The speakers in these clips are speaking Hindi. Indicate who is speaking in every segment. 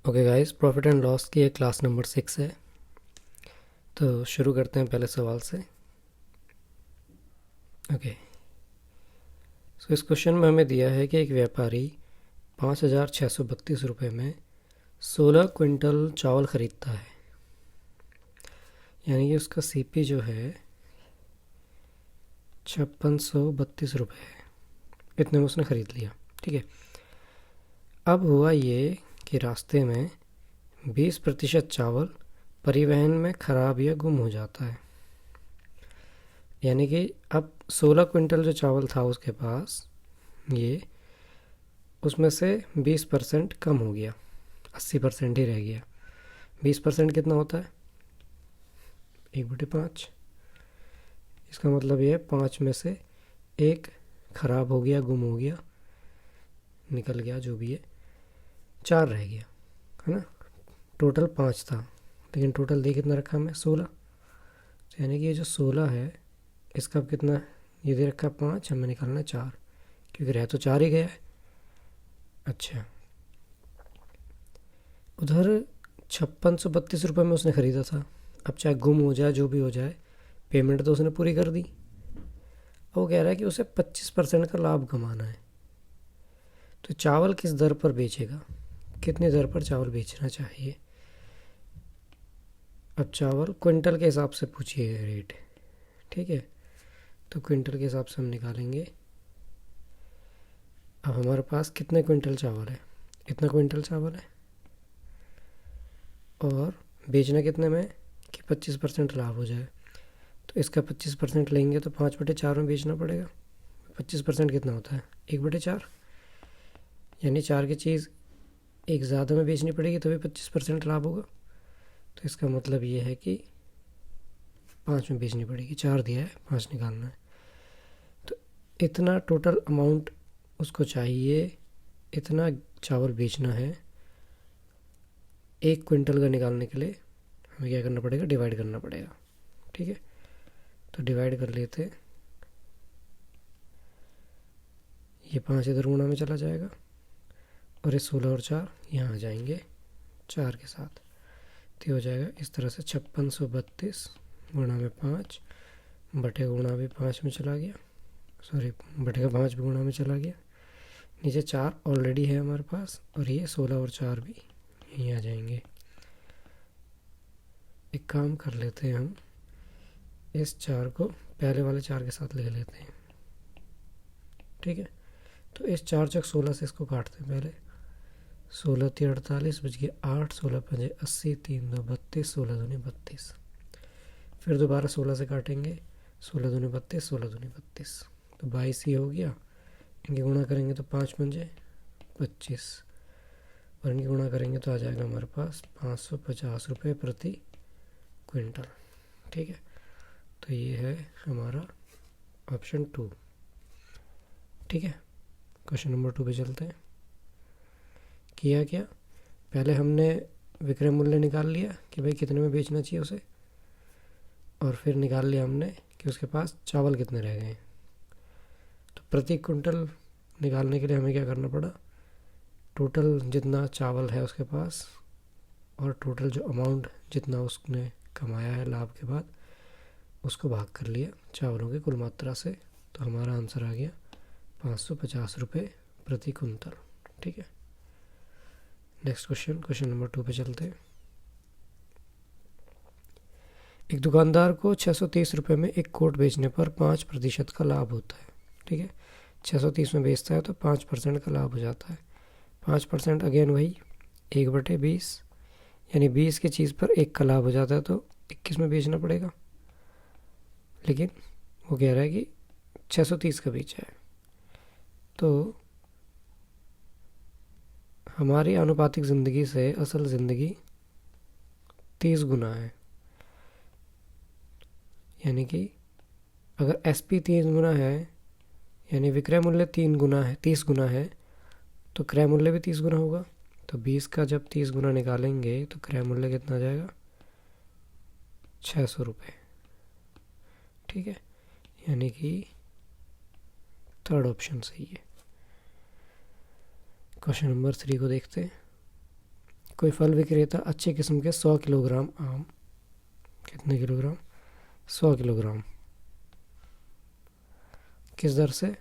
Speaker 1: Okay guys, profit and loss की ये क्लास नंबर 6 है। तो शुरू करते हैं पहले सवाल से। ओके, सो इस क्वेश्चन में हमें दिया है कि एक व्यापारी 5,632 रुपये में 16 क्विंटल चावल ख़रीदता है। यानी कि उसका सीपी जो है 5632 रुपये है। इतने में उसने ख़रीद लिया। ठीक है, अब हुआ ये कि रास्ते में 20% चावल परिवहन में ख़राब या गुम हो जाता है। यानी कि अब 16 क्विंटल जो चावल था उसके पास, ये उसमें से 20% कम हो गया, 80% ही रह गया। 20% कितना होता है? 1/5। इसका मतलब ये 5 में से एक ख़राब हो गया, गुम हो गया, निकल गया, जो भी है, 4 रह गया, है ना। टोटल 5 था, लेकिन टोटल दे कितना रखा हमने? 16। तो यानी कि ये जो 16 है, इसका अब कितना, ये दे रखा 5, हमें निकालना 4, क्योंकि रह तो 4 ही गया है। अच्छा, उधर 5632 रुपये में उसने ख़रीदा था। अब चाहे गुम हो जाए, जो भी हो जाए, पेमेंट तो उसने पूरी कर दी। अब वो कह रहा है कि उसे 25% का लाभ कमाना है। तो चावल किस दर पर बेचेगा? कितनी दर पर चावल बेचना चाहिए? अब चावल क्विंटल के हिसाब से पूछिए रेट। ठीक है, तो क्विंटल के हिसाब से हम निकालेंगे। अब हमारे पास कितने क्विंटल चावल है? इतना क्विंटल चावल है, और बेचना कितने में कि 25% लाभ हो जाए। तो इसका 25% लेंगे तो 5/4 में बेचना पड़ेगा। 25% कितना होता है? 1/4। यानी 4 की चीज़ एक ज़्यादा में बेचनी पड़ेगी, तभी 25% लाभ होगा। तो इसका मतलब ये है कि 5 में बेचनी पड़ेगी। 4 दिया है, 5 निकालना है। तो इतना टोटल अमाउंट उसको चाहिए, इतना चावल बेचना है। 1 क्विंटल का निकालने के लिए हमें क्या करना पड़ेगा? डिवाइड करना पड़ेगा। ठीक है, तो डिवाइड कर लेते। ये 5 इधर गुणा में चला जाएगा, और ये 16 और 4 यहाँ आ जाएंगे 4 के साथ। तो हो जाएगा इस तरह से 5632 गुणा में 5 बटे गुणा भी 5 में चला गया, सॉरी बटे का 5 भी गुणा में चला गया। नीचे 4 ऑलरेडी है हमारे पास, और ये 16 और 4 भी यहीं आ जाएंगे। एक काम कर लेते हैं, हम इस 4 को पहले वाले 4 के साथ लिख लेते हैं। ठीक है, तो इस 4 चक 16 से इसको काटते हैं पहले। 16 × 48 बच गया 8, 16 × 5 80, 3 2 32, 16 दूनी 32। फिर दोबारा 16 से काटेंगे, 16 दूनी 32, 16 दूनी 32, तो 22 ही हो गया। इनकी गुणा करेंगे तो 5 पंजे 25, और इनकी गुणा करेंगे तो आ जाएगा हमारे पास 550 रुपये प्रति क्विंटल। ठीक है, तो ये है हमारा ऑप्शन 2। ठीक है, क्वेश्चन नंबर 2 पे चलते हैं। किया क्या? पहले हमने विक्रय मूल्य निकाल लिया कि भाई कितने में बेचना चाहिए उसे, और फिर निकाल लिया हमने कि उसके पास चावल कितने रह गए। तो प्रति क्विंटल निकालने के लिए हमें क्या करना पड़ा? टोटल जितना चावल है उसके पास, और टोटल जो अमाउंट जितना उसने कमाया है लाभ के बाद, उसको भाग कर लिया चावलों की कुल मात्रा से। तो हमारा आंसर आ गया 550 रुपये प्रति कुंतल। ठीक है, नेक्स्ट क्वेश्चन, क्वेश्चन नंबर 2 पे चलते हैं। एक दुकानदार को 630 रुपये में एक कोट बेचने पर 5% का लाभ होता है। ठीक है, 630 में बेचता है तो 5% का लाभ हो जाता है। 5% अगेन वही 1/20, यानी 20 की चीज़ पर 1 का लाभ हो जाता है, तो 21 में बेचना पड़ेगा। लेकिन वो कह रहा है कि 630 का बेचा है, तो हमारी आनुपातिक ज़िंदगी से असल ज़िंदगी 30 गुना है। यानी कि अगर SP 3 गुना है, यानी विक्रय मूल्य 3 गुना है, 30 गुना है, तो क्रय मूल्य भी 30 गुना होगा। तो 20 का जब 30 गुना निकालेंगे तो क्रय मूल्य कितना आ जाएगा? 600 रुपये। ठीक है, यानी कि थर्ड ऑप्शन सही है। क्वेश्चन नंबर 3 को देखते हैं। कोई फल विक्रेता अच्छे किस्म के 100 किलोग्राम आम, कितने किलोग्राम, 100 किलोग्राम, किस दर से,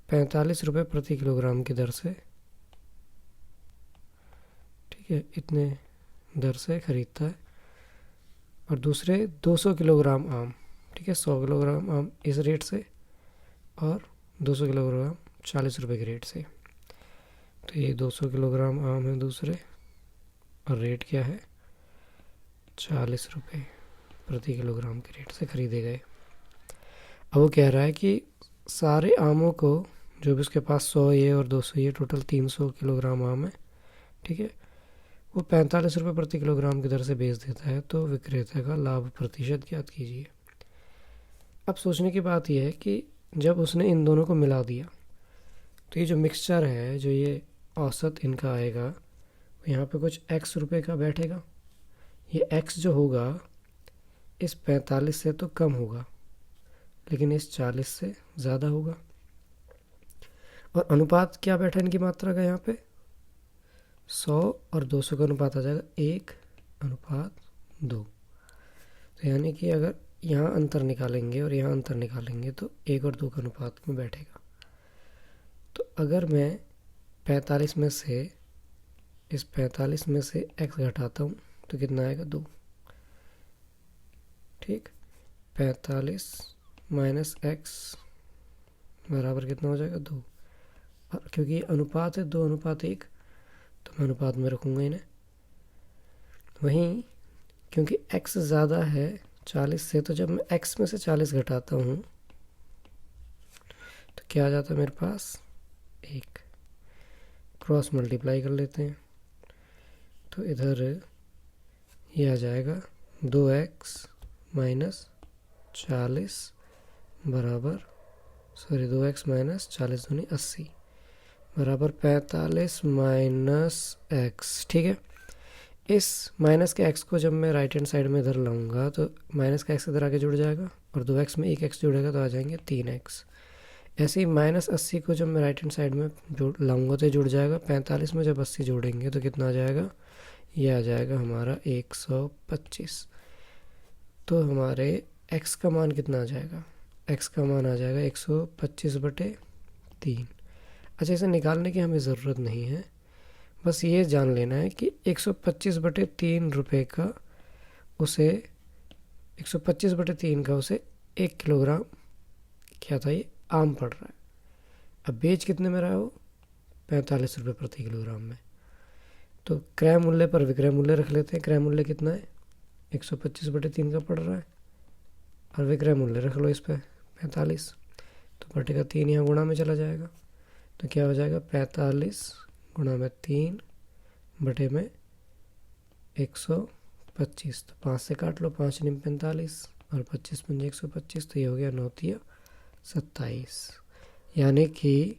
Speaker 1: 45 रुपये प्रति किलोग्राम की दर से, ठीक है, इतने दर से खरीदता है। और दूसरे 200 किलोग्राम आम, ठीक है, 100 किलोग्राम आम इस रेट से और 200 किलोग्राम 40 रुपये के रेट से। तो ये 200 किलोग्राम आम है दूसरे, और रेट क्या है, 40 रुपये प्रति किलोग्राम के रेट से खरीदे गए। अब वो कह रहा है कि सारे आमों को, जो भी उसके पास 100 ये और 200 ये, टोटल 300 किलोग्राम आम है, ठीक है, वो 45 रुपये प्रति किलोग्राम की दर से बेच देता है। तो विक्रेता का लाभ प्रतिशत ज्ञात कीजिए। अब सोचने की बात यह है कि जब उसने इन दोनों को मिला दिया तो ये जो मिक्सचर है, जो ये औसत इनका आएगा, यहाँ पे कुछ x रुपये का बैठेगा। ये x जो होगा इस 45 से तो कम होगा, लेकिन इस 40 से ज़्यादा होगा। और अनुपात क्या बैठा इनकी मात्रा का, यहाँ पे 100 और 200 का अनुपात आ जाएगा 1:2। तो यानी कि अगर यहाँ अंतर निकालेंगे और यहाँ अंतर निकालेंगे तो 1 और 2 का अनुपात में बैठेगा। तो अगर मैं 45 में से, इस 45 में से x घटाता हूँ तो कितना आएगा, 2, ठीक। 45 माइनस x बराबर कितना हो जाएगा, 2। और क्योंकि ये अनुपात है 2:1, तो मैं अनुपात में रखूँगा इन्हें। वहीं क्योंकि x ज़्यादा है 40 से, तो जब मैं x में से 40 घटाता हूँ तो क्या आ जाता है मेरे पास, 1। क्रॉस मल्टीप्लाई कर लेते हैं तो इधर ये आ जाएगा 2x माइनस 40 बराबर, 2x माइनस 40 दूनी 80 बराबर 45 माइनस x, ठीक है। इस माइनस के x को जब मैं राइट हैंड साइड में इधर लाऊंगा तो माइनस का x इधर आके जुड़ जाएगा, और 2x में एक x जुड़ेगा तो आ जाएंगे 3x। ऐसे ही माइनस 80 को जब मैं राइट हैंड साइड में जोड़ लाऊंगा तो जुड़ जाएगा। 45 में जब 80 जोड़ेंगे तो कितना आ जाएगा, ये आ जाएगा हमारा 125। तो हमारे x का मान कितना आ जाएगा, x का मान आ जाएगा 125/3। अच्छा, इसे निकालने की हमें ज़रूरत नहीं है, बस ये जान लेना है कि 125/3 रुपये का उसे 125/3 का उसे 1 किलोग्राम क्या था, ये आम पड़ रहा है। अब बेच कितने में रहा है वो, 45 रुपये प्रति किलोग्राम में। तो क्रय मूल्य पर विक्रय मूल्य रख लेते हैं। क्रय मूल्य कितना है, 125/3 का पड़ रहा है, और विक्रय मूल्य रख लो इस पर 45, तो बटेगा 3 यहाँ गुणा में चला जाएगा। तो क्या हो जाएगा, 45 गुणा में 3 बटे में 125। तो 5 से काट लो, 5 × 45 और 25 × 125, तो ये हो गया 9 × 27। यानी कि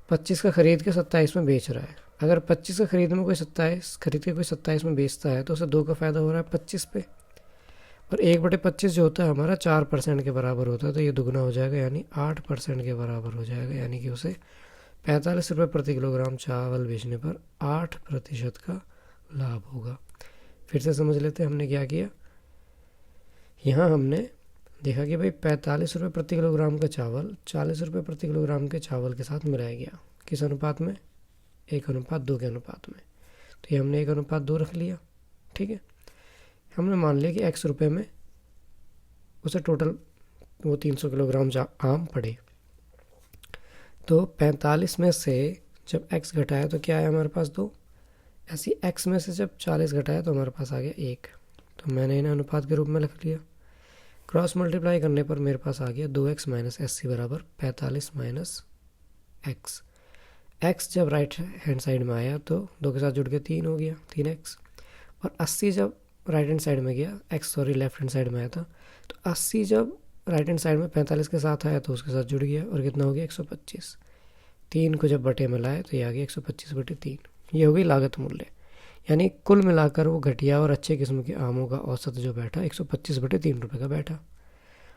Speaker 1: 25 का खरीद के 27 में बेच रहा है। अगर 25 का खरीद में कोई 27 खरीद के कोई 27 में बेचता है तो उसे 2 का फ़ायदा हो रहा है 25 पे, और 1/25 जो होता है हमारा 4% के बराबर होता है, तो ये दुगना हो जाएगा, यानी 8% के बराबर हो जाएगा। यानी कि उसे 45 रुपये प्रति किलोग्राम चावल बेचने पर 8% का लाभ होगा। फिर से समझ लेते हैं हमने क्या किया। यहाँ हमने देखा कि भाई 45 रुपये प्रति किलोग्राम का चावल 40 रुपये प्रति किलोग्राम के चावल के साथ मिलाया गया। किस अनुपात में, 1:2 के अनुपात में। तो ये हमने 1:2 रख लिया, ठीक है। हमने मान लिया कि x रुपये में उसे टोटल वो 300 किलोग्राम आम पड़े। तो 45 में से जब x घटाया तो क्या आया हमारे पास, 2। ऐसी x में से जब 40 घटाया तो हमारे पास आ गया 1। तो मैंने इन्हें अनुपात के रूप में लिख लिया। क्रॉस मल्टीप्लाई करने पर मेरे पास आ गया 2x माइनस 80 बराबर 45 माइनस x। x जब राइट हैंड साइड में आया तो 2 के साथ जुड़ के 3 हो गया, 3x। और 80 जब राइट हैंड साइड में गया, लेफ्ट हैंड साइड में आया था, तो 80 जब राइट हैंड साइड में 45 के साथ आया तो उसके साथ जुड़ गया, और कितना हो गया, 125। 3 को जब बटे में लाए तो ये आ गया 125/3। ये हो गई लागत मूल्य। यानी कुल मिलाकर वो घटिया और अच्छे किस्म के आमों का औसत जो बैठा 125/3 रुपये का बैठा।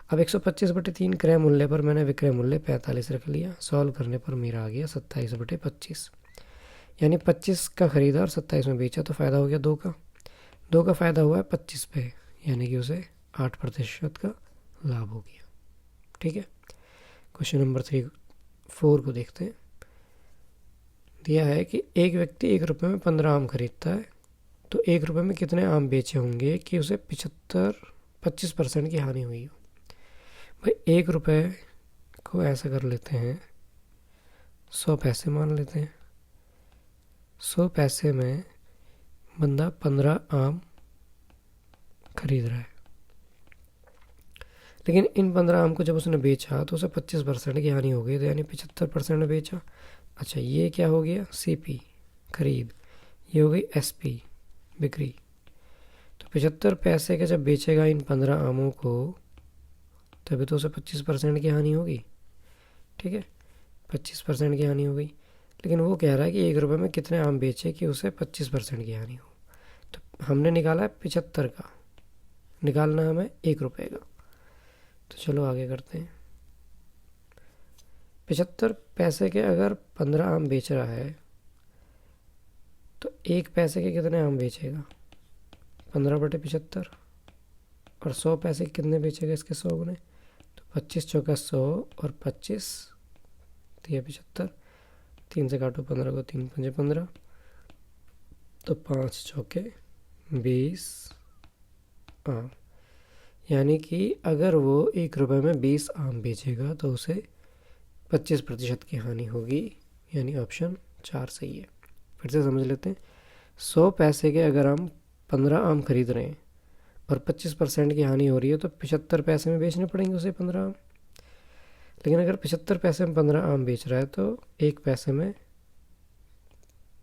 Speaker 1: अब 125/3 क्रय मूल्य पर मैंने विक्रय मूल्य 45 रख लिया। सॉल्व करने पर मेरा आ गया 27/25, यानी 25 का खरीदा और 27 में बेचा, तो फ़ायदा हो गया 2 का। 2 का फ़ायदा हुआ है 25 पे, यानी कि उसे 8% का लाभ हो गया। ठीक है। क्वेश्चन नंबर 4 को देखते हैं। दिया है कि एक व्यक्ति 1 रुपये में 15 आम खरीदता है, तो 1 रुपये में कितने आम बेचे होंगे कि उसे 25% की हानि हुई हो। भाई 1 रुपये को ऐसा कर लेते हैं, 100 पैसे मान लेते हैं। 100 पैसे में बंदा 15 आम खरीद रहा है, लेकिन इन 15 आम को जब उसने बेचा तो उसे 25% की हानि हो गई, तो यानी 75% में बेचा। अच्छा, ये क्या हो गया? CP खरीद, ये हो गई SP बिक्री। तो 75 पैसे के जब बेचेगा इन 15 आमों को, तभी तो उसे 25% की हानि होगी। ठीक है, 25% की हानि हो गई। लेकिन वो कह रहा है कि 1 रुपये में कितने आम बेचे कि उसे 25% की हानि हो। तो हमने निकाला है 75 का, निकालना है हमें 1 रुपये का। तो चलो आगे करते हैं। 75 पैसे के अगर 15 आम बेच रहा है, तो 1 पैसे के कितने आम बेचेगा? 15/75। और 100 पैसे के कितने बेचेगा? इसके 100 गुने, तो 25 चौका 100 और 25 तो ये 75। 3 से काटो 15 को, 3 पंजे 15, तो 5 चौके 20 आम। यानी कि अगर वो 1 रुपये में 20 आम बेचेगा तो उसे 25% की हानि होगी, यानी ऑप्शन 4 सही है। फिर से समझ लेते हैं। 100 पैसे के अगर हम 15 आम खरीद रहे हैं और 25% की हानि हो रही है, तो 75 पैसे में बेचने पड़ेंगे उसे 15 आम। लेकिन अगर 75 पैसे में 15 आम बेच रहा है तो 1 पैसे में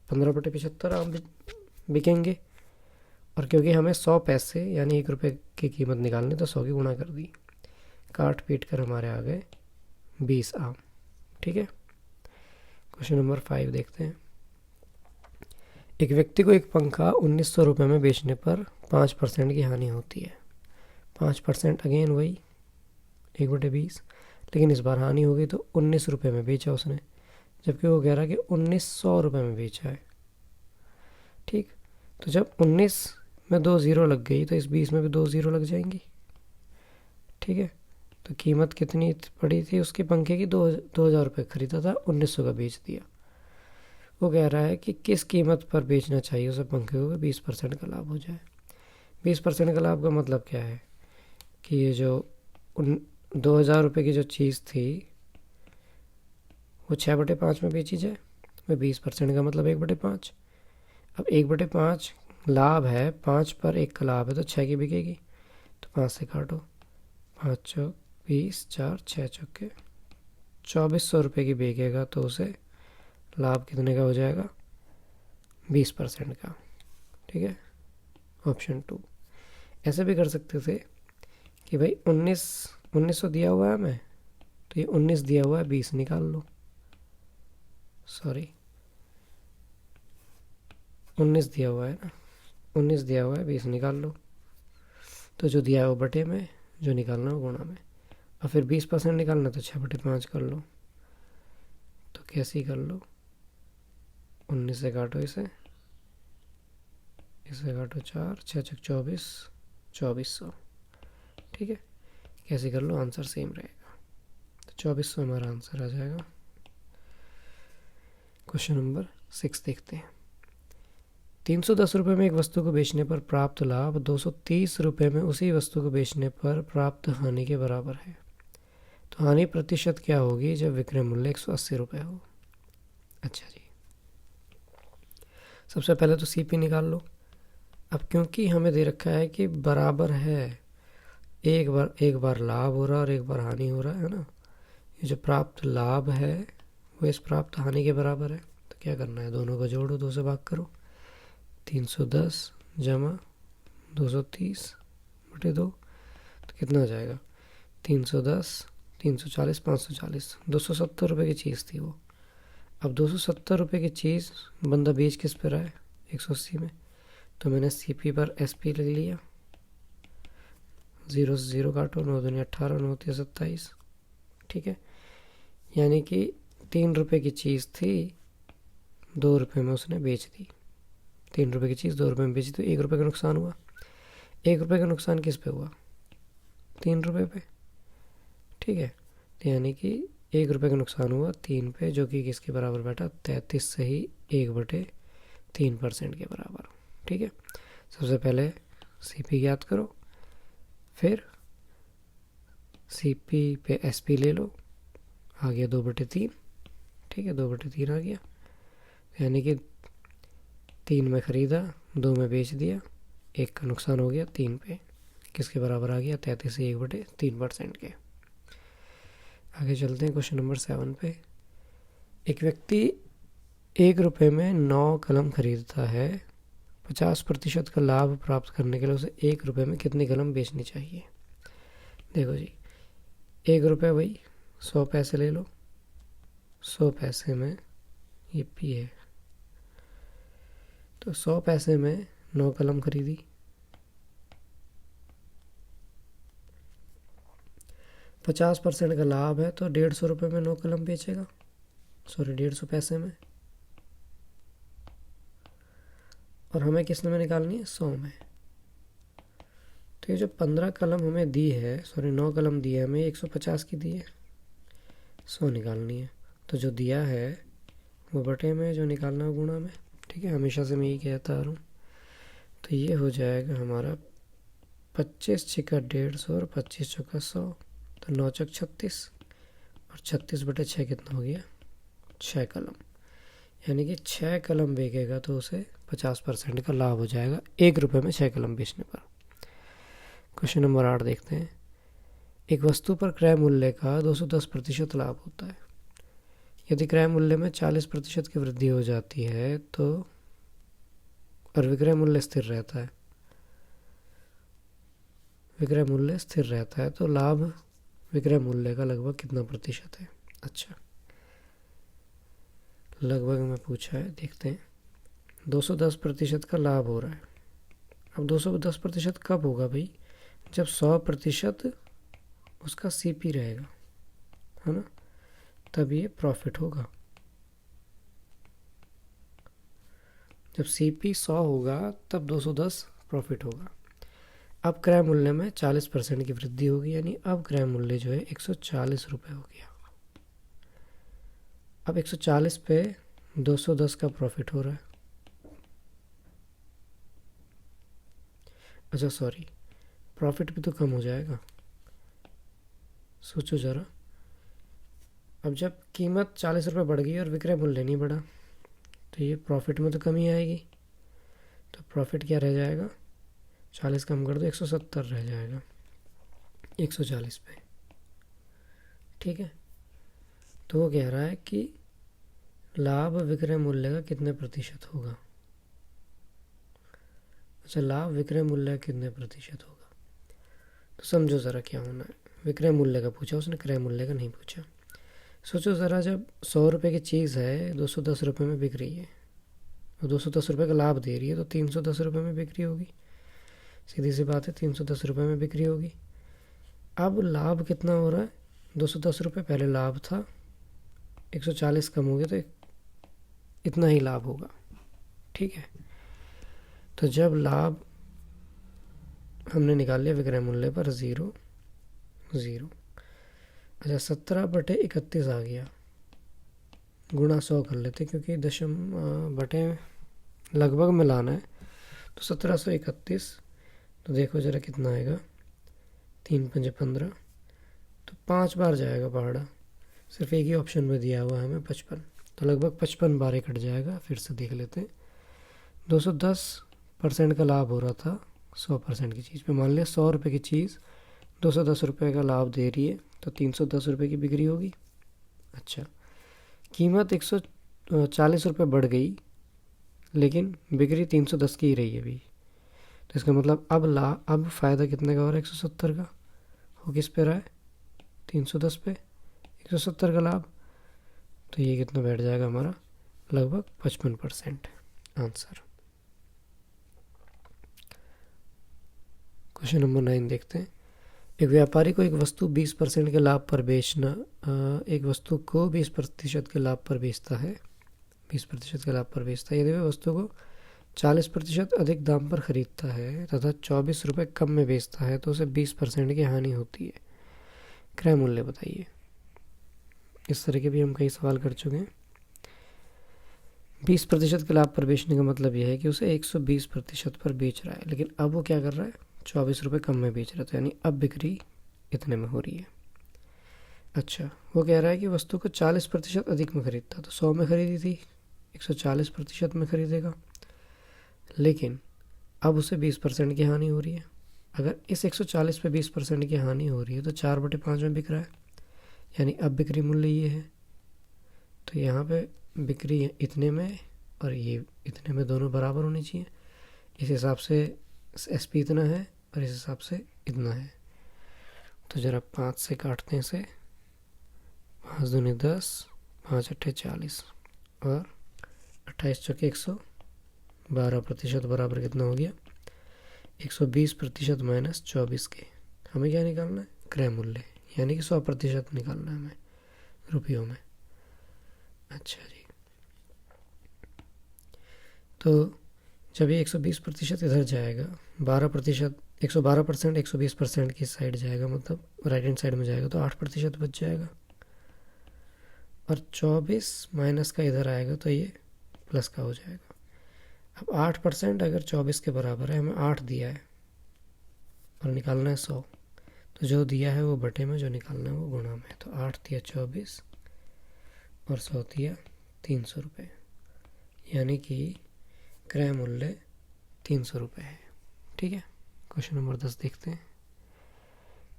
Speaker 1: 15/75 आम बिकेंगे। और क्योंकि हमें 100 पैसे यानी 1 रुपये की कीमत निकालनी, तो 100 की गुणा कर दी, काट पीट कर हमारे आ गए 20 आम। ठीक है। क्वेश्चन नंबर 5 देखते हैं। एक व्यक्ति को एक पंखा 1900 रुपये में बेचने पर 5% की हानि होती है। 5% अगेन वही 1/20, लेकिन इस बार हानि हो गई तो 19 रुपये में बेचा उसने, जबकि वो कह रहा है कि 1900 रुपये में बेचा है। ठीक, तो जब 19 में 2 ज़ीरो लग गई तो इस 20 में भी 2 ज़ीरो लग जाएंगी। ठीक है, तो कीमत कितनी पड़ी थी उसके पंखे की? 2000 रुपये खरीदा था, 1900 का बेच दिया। वो कह रहा है कि किस कीमत पर बेचना चाहिए उसे पंखे को 20% का लाभ हो जाए। 20% का लाभ का मतलब क्या है कि ये जो 2000 रुपये की जो चीज़ थी वो 6/5 में बेची जाए। मैं 20% का मतलब 1/5। अब 1/5 लाभ है, 5 पर 1 का लाभ है, तो 6 की बिकेगी। तो 5 से काटो, 5 चौक 20, 4 6 चौके 2400 रुपये की बिकेगा, तो उसे लाभ कितने का हो जाएगा? 20% का। ठीक है, ऑप्शन 2। ऐसे भी कर सकते थे कि भाई 1900 दिया हुआ है हमें, तो ये 19 दिया हुआ है, 20 निकाल लो। सॉरी, 19 दिया हुआ है ना, 19 दिया हुआ है, 20 निकाल लो। तो जो दिया है वो बटे में, जो निकालना हो गुणा में। और फिर 20% निकालना तो 6/5 कर लो। तो कैसे कर लो? 19 से काटो इसे काटो 4, 6 चक 24, 2400। ठीक है, कैसे कर लो, आंसर सेम रहेगा। तो 2400 हमारा आंसर आ जाएगा। क्वेश्चन नंबर 6 देखते हैं। 310 रुपये में एक वस्तु को बेचने पर प्राप्त लाभ 230 रुपये में उसी वस्तु को बेचने पर प्राप्त हानि के बराबर है। तो हानि प्रतिशत क्या होगी जब विक्रय मूल्य 180 रुपये हो? अच्छा जी, सबसे पहले तो CP निकाल लो। अब क्योंकि हमें दे रखा है कि बराबर है, एक बार लाभ हो रहा है और एक बार हानि हो रहा है ना, ये जो प्राप्त लाभ है वो इस प्राप्त हानि के बराबर है। तो क्या करना है, दोनों को जोड़ो, 2 से भाग करो। 310 जमा 230/2, तो कितना हो जाएगा? 310, 340, 540, 270 रुपये की चीज़ थी वो। अब 270 रुपये की चीज़ बंदा बेच किस पे रहा है? 180 में। तो मैंने CP पर SP लिख लिया, 0 से 0 काटो, 9 दूनी 18, 9 होती है 27। ठीक है, यानी कि 3 रुपये की चीज़ थी, 2 रुपये में उसने बेच दी। 3 रुपये की चीज़ 2 रुपये में बेची तो 1 रुपये का नुकसान हुआ। 1 रुपये का नुकसान किस पे हुआ? 3 रुपये पे। ठीक है, तो यानी कि 1 रुपये का नुकसान हुआ 3 पे, जो कि किसके बराबर बैठा? 33 से ही 1/3% के बराबर। ठीक है, सबसे पहले CP ज्ञात करो, फिर CP पे SP ले लो, आ गया 2/3। ठीक है, 2/3 आ गया, यानी कि 3 में ख़रीदा, 2 में बेच दिया, 1 का नुकसान हो गया 3 पे, किसके बराबर आ गया? 33 से 1/3% के। आगे चलते हैं क्वेश्चन नंबर 7 पे। एक व्यक्ति 1 रुपये में 9 कलम खरीदता है। 50% का लाभ प्राप्त करने के लिए उसे 1 रुपये में कितनी कलम बेचनी चाहिए? देखो जी, 1 रुपये वही 100 पैसे ले लो, 100 पैसे में ये P है, तो 100 पैसे में 9 कलम खरीदी। 50% का लाभ है तो 150 रुपये में 9 कलम बेचेगा, सॉरी 150 पैसे में। और हमें किसने में निकालनी है? 100 में। तो ये जो 15 कलम हमें दी है, सॉरी 9 कलम दी है हमें, 150 की दी है, 100 निकालनी है। तो जो दिया है वो बटे में, जो निकालना है गुणा में। ठीक है, हमेशा से मैं यही कहता आ रहा हूँ। तो ये हो जाएगा हमारा 25 छिका 150 और 25 चौका 100, तो 9 चौक 36 और 36/6 कितना हो गया? 6 कलम। यानी कि 6 कलम बेचेगा तो उसे 50% का लाभ हो जाएगा 1 रुपये में 6 कलम बेचने पर। क्वेश्चन नंबर 8 देखते हैं। एक वस्तु पर क्रय मूल्य का 210% लाभ होता है। यदि क्रय मूल्य में 40% की वृद्धि हो जाती है तो, और विक्रय मूल्य स्थिर रहता है, विक्रय मूल्य स्थिर रहता है तो लाभ विक्रय मूल्य का लगभग कितना प्रतिशत है? अच्छा, लगभग में पूछा है, देखते हैं। 210% का लाभ हो रहा है। अब 210% कब होगा भाई? जब 100% उसका CP रहेगा, है ना, तब ये प्रॉफिट होगा। जब CP 100 होगा तब 210 प्रॉफिट होगा। अब क्रय मूल्य में 40% की वृद्धि होगी, यानी अब क्रय मूल्य जो है 140 रुपये हो गया। अब 140 पे 210 का प्रॉफिट हो रहा है। अच्छा सॉरी, प्रॉफिट भी तो कम हो जाएगा, सोचो ज़रा। अब जब कीमत 40 रुपये बढ़ गई और विक्रय मूल्य नहीं बढ़ा तो ये प्रॉफिट में तो कमी आएगी। तो प्रॉफिट क्या रह जाएगा? 40 कम कर दो, 170 रह जाएगा 140 पे। ठीक है, तो वो कह रहा है कि लाभ विक्रय मूल्य का कितने प्रतिशत होगा? अच्छा, लाभ विक्रय मूल्य का कितने प्रतिशत होगा? तो समझो ज़रा क्या होना है। विक्रय मूल्य का पूछा उसने, क्रय मूल्य का नहीं पूछा। सोचो ज़रा, जब 100 रुपये की चीज़ है 210 रुपये में बिक रही है और 210 रुपये का लाभ दे रही है, तो 310 रुपये में बिक्री होगी। सीधी सी बात है, 310 रुपये में बिक्री होगी। अब लाभ कितना हो रहा है? 210 रुपये पहले लाभ था, 140 कम हो गया तो इतना ही लाभ होगा। ठीक है, तो जब लाभ हमने निकाल लिया विक्रय मूल्य पर 0 0, अच्छा 17/31 आ गया, गुणा 100 कर लेते क्योंकि दशम बटे लगभग में लाना है। तो 1731, तो देखो ज़रा कितना आएगा, 3 पंजे 15, तो 5 बार जाएगा पहाड़ा। सिर्फ एक ही ऑप्शन में दिया हुआ है हमें 55, तो लगभग 55 बार कट जाएगा। फिर से देख लेते हैं। 210% का लाभ हो रहा था 100% की चीज़ पे। मान लिया 100 रुपये की चीज़ 210 रुपये का लाभ दे रही है, तो 310 रुपये की बिक्री होगी। अच्छा, कीमत 140 रुपये बढ़ गई लेकिन बिक्री 310 की ही रही है अभी, तो इसका मतलब अब फ़ायदा कितने का हो रहा है? 170 का। हो किस पे रहा है? 310 पे 170 का लाभ, तो ये कितना बैठ जाएगा हमारा? लगभग 55% आंसर। क्वेश्चन नंबर 9 देखते हैं। एक व्यापारी को एक वस्तु 20% के लाभ पर बेचना, एक वस्तु को 20% के लाभ पर बेचता है, 20% के लाभ पर बेचता है। यदि वह वस्तु को 40% अधिक दाम पर खरीदता है तथा 24 रुपये कम में बेचता है तो उसे 20% की हानि होती है। क्रय मूल्य बताइए। इस तरह के भी हम कई सवाल कर चुके हैं। 20% के लाभ पर बेचने का मतलब यह है कि उसे 120% पर बेच रहा है, लेकिन अब वो क्या कर रहा है, 24 रुपये कम में बेच रहा है, तो यानी अब बिक्री इतने में हो रही है। अच्छा, वो कह रहा है कि वस्तु को 40% अधिक में खरीदता, तो 100 में खरीदी थी, 140% में खरीदेगा, लेकिन अब उसे 20% की हानि हो रही है। अगर इस 140 पे 20% की हानि हो रही है तो 4/5 में बिक रहा है, यानी अब बिक्री मूल्य ये है। तो यहाँ पे बिक्री इतने में और ये इतने में दोनों बराबर होनी चाहिए। इस हिसाब से एसपी इतना है और इस हिसाब से इतना है। तो जरा 5 से काटते हैं इसे, 5 दूनी 10, 5 अट्ठे 40 और 28 चौके 112% बराबर कितना हो गया, 120% माइनस 24 के। हमें क्या निकालना है, क्रय मूल्य, यानी कि 100% निकालना है हमें रुपयों में। अच्छा जी, तो जब ये 120% इधर जाएगा, 12%, 112% 120% की साइड जाएगा, मतलब राइट हैंड साइड में जाएगा, तो 8% बच जाएगा। और 24 माइनस का इधर आएगा तो ये प्लस का हो जाएगा। अब 8% अगर 24 के बराबर है, हमें 8 दिया है और निकालना है 100, तो जो दिया है वो बटे में, जो निकालना है वो गुणा में। तो 8 दिया 24 और 100 दिया 300 रुपये, यानी कि क्रय मूल्य 300 रुपये है। ठीक है, क्वेश्चन नंबर 10 देखते हैं।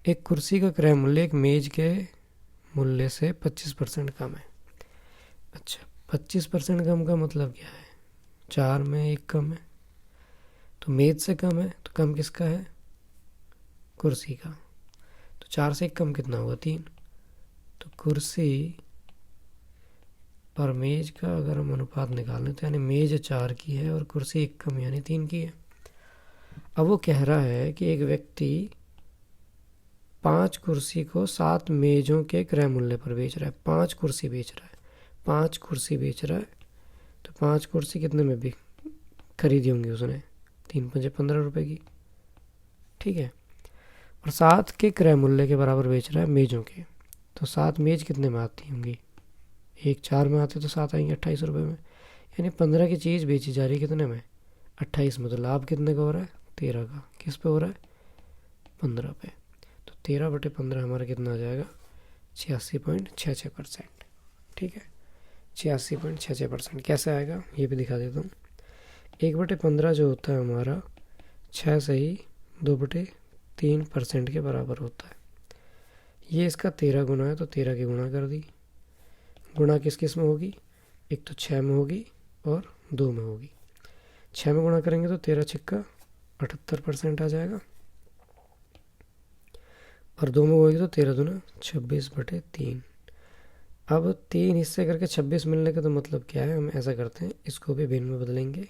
Speaker 1: एक कुर्सी का क्रय मूल्य एक मेज के मूल्य से 25% कम है। अच्छा, 25% कम का मतलब क्या है, 4 में 1 कम है, तो मेज से कम है, तो कम किसका है, कुर्सी का। तो 4 से 1 कम कितना होगा, 3। तो कुर्सी पर मेज का अगर हम अनुपात निकालें तो यानी मेज 4 की है और कुर्सी 1 कम यानी 3 की है। अब वो कह रहा है कि एक व्यक्ति 5 कुर्सी को 7 मेजों के क्रय मूल्य पर बेच रहा है। 5 कुर्सी बेच रहा है, 5 कुर्सी बेच रहा है, तो 5 कुर्सी कितने में भी खरीदी होंगी उसने, 3 पंजे 15 रुपये की। ठीक है, और 7 के क्रय मूल्य के बराबर बेच रहा है मेजों के, तो 7 मेज कितने में आती होंगी, 1 4 में आते तो 7 आएंगे 28 रुपये में, यानी 15 की चीज़ बेची जा रही है कितने में, 28 में। तो लाभ कितने का हो रहा है, 13 का। किस पे हो रहा है, 15 पे। तो 13/15 हमारा कितना आ जाएगा, 86.66%। ठीक है, 86.66%। कैसे आएगा ये भी दिखा देता हूँ। 1/15 जो होता है हमारा 6 से ही 2/3% के बराबर होता है। ये इसका 13 गुना है, तो 13 की गुणा कर दी। गुणा किस किस में होगी, एक तो 6 में होगी और 2 में होगी। 6 में गुणा करेंगे तो 13 छिक्का 78% आ जाएगा, और 2 में होगी तो 13 दूना 26/3। अब 3 हिस्से करके 26 मिलने का तो मतलब क्या है, हम ऐसा करते हैं, इसको भी भिन्न में बदलेंगे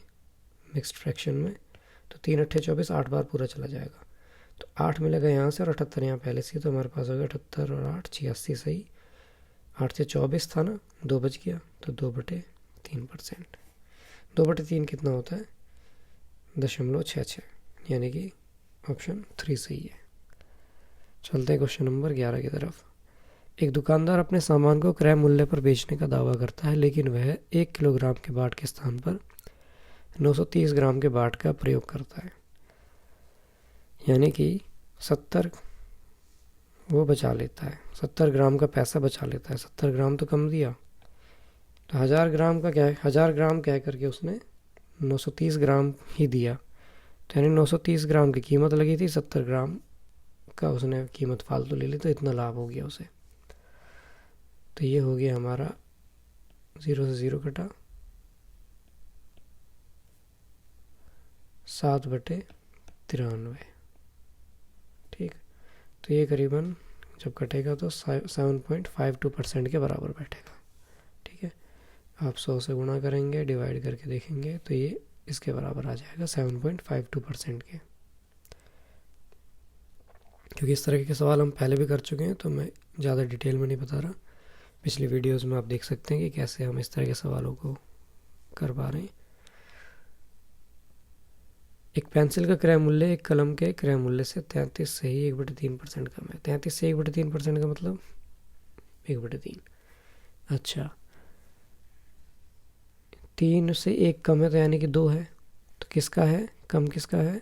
Speaker 1: मिक्स्ड फ्रैक्शन में। तो 3 अट्ठे 24, 8 बार पूरा चला जाएगा, तो 8 मिलेगा यहाँ से और 78 यहाँ पहले से, तो हमारे पास हो गया 78 और 8 86 सही। 8 से 24 था ना, 2 बच गया, तो 2/3%। 2/3 कितना होता है, 0.66, यानी कि ऑप्शन 3 सही है। चलते हैं क्वेश्चन नंबर 11 की तरफ। एक दुकानदार अपने सामान को क्रय मूल्य पर बेचने का दावा करता है, लेकिन वह 1 किलोग्राम के बाट के स्थान पर 930 ग्राम के बाट का प्रयोग करता है, यानी कि 70 वो बचा लेता है, 70 ग्राम का पैसा बचा लेता है। 70 ग्राम तो कम दिया, तो 1000 ग्राम का क्या है, 1000 ग्राम कह करके उसने 930 ग्राम ही दिया, तो यानी 930 ग्राम की कीमत लगी थी, 70 ग्राम का उसने कीमत फालतू ले ली, तो इतना लाभ हो गया उसे। तो ये हो गया हमारा 0 से 0 कटा 7/93। ठीक, तो ये करीबन जब कटेगा तो 7.52% के बराबर बैठेगा। ठीक है, आप 100 से गुणा करेंगे, डिवाइड करके देखेंगे तो ये इसके बराबर आ जाएगा 7.52% के। क्योंकि इस तरह के सवाल हम पहले भी कर चुके हैं, तो मैं ज़्यादा डिटेल में नहीं बता रहा। पिछली वीडियोस में आप देख सकते हैं कि कैसे हम इस तरह के सवालों को कर पा रहे हैं। एक पेंसिल का क्रय मूल्य एक कलम के क्रय मूल्य से 33 से ही 1/3% कम है। 33 से 1/3% का मतलब 1/3। अच्छा, 3 से 1 कम है तो यानी कि 2 है। तो किसका है कम, किसका है?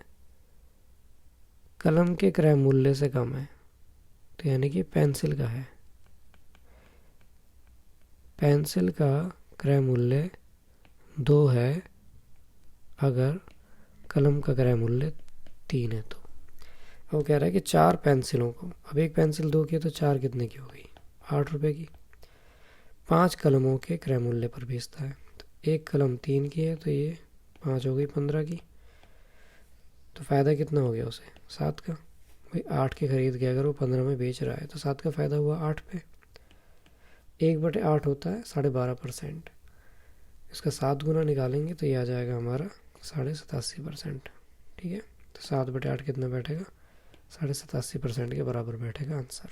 Speaker 1: कलम के क्रय मूल्य से कम है, तो यानी कि पेंसिल का है। पेंसिल का क्रय मूल्य 2 है अगर कलम का क्रय मूल्य 3 है। तो वो कह रहा है कि 4 पेंसिलों को, अब एक पेंसिल 2 की है तो 4 कितने की होगी? 8 रुपए की। 5 कलमों के क्रय मूल्य पर बेचता है। तो एक कलम 3 की है तो ये 5 हो गई 15 की। तो फ़ायदा कितना हो गया उसे? 7 का। भाई 8 की खरीद के अगर वो 15 में बेच रहा है तो 7 का फ़ायदा हुआ 8 पे। 1/8 होता है 12.5%। इसका 7 गुना निकालेंगे तो ये आ जाएगा हमारा 87.5%। ठीक है, तो 7/8 कितना बैठेगा? 87.5% के बराबर बैठेगा आंसर।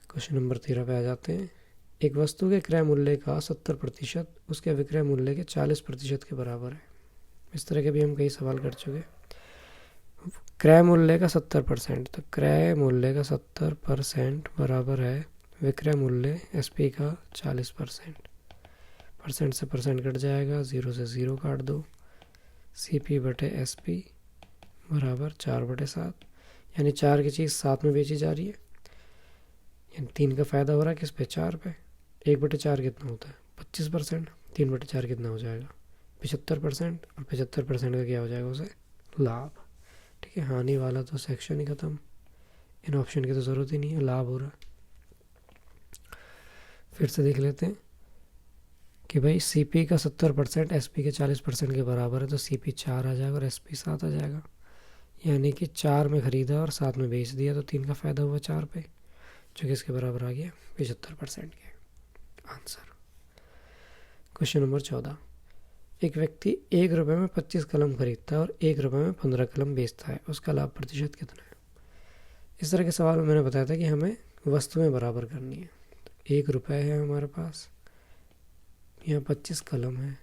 Speaker 1: क्वेश्चन नंबर 13 पे आ जाते हैं। एक वस्तु के क्रय मूल्य का 70% उसके विक्रय मूल्य के 40% के बराबर है। इस तरह के भी हम कई सवाल कर चुके। क्रय मूल्य का 70%, तो क्रय मूल्य का 70% बराबर है विक्रय मूल्य SP का 40%। परसेंट से परसेंट कट जाएगा, 0 से 0 काट दो। CP/SP बराबर 4/7, यानी 4 की चीज़ 7 में बेची जा रही है, यानी 3 का फ़ायदा हो रहा है किस पे? 4 पे। 1/4 कितना होता है? 25%। 3/4 कितना हो जाएगा? 75%। और 75% का क्या हो जाएगा उसे? लाभ। ठीक है, हानि वाला तो सेक्शन ही ख़त्म, इन ऑप्शन की तो ज़रूरत ही नहीं है, लाभ हो रहा है। फिर से देख लेते हैं कि भाई CP का 70% SP के 40% के बराबर है, तो CP 4 आ जाएगा और SP 7 आ जाएगा। यानी कि 4 में ख़रीदा और 7 में बेच दिया, तो 3 का फ़ायदा हुआ 4 पे, जो कि इसके बराबर आ गया 75% के आंसर। Question number 14। एक व्यक्ति 1 रुपये में 25 कलम खरीदता है और 1 रुपये में 15 कलम बेचता है, उसका लाभ प्रतिशत कितना है? इस तरह के सवाल में मैंने बताया था कि हमें वस्तुएं बराबर करनी है। 1 रुपये है हमारे पास, यहाँ 25 कलम है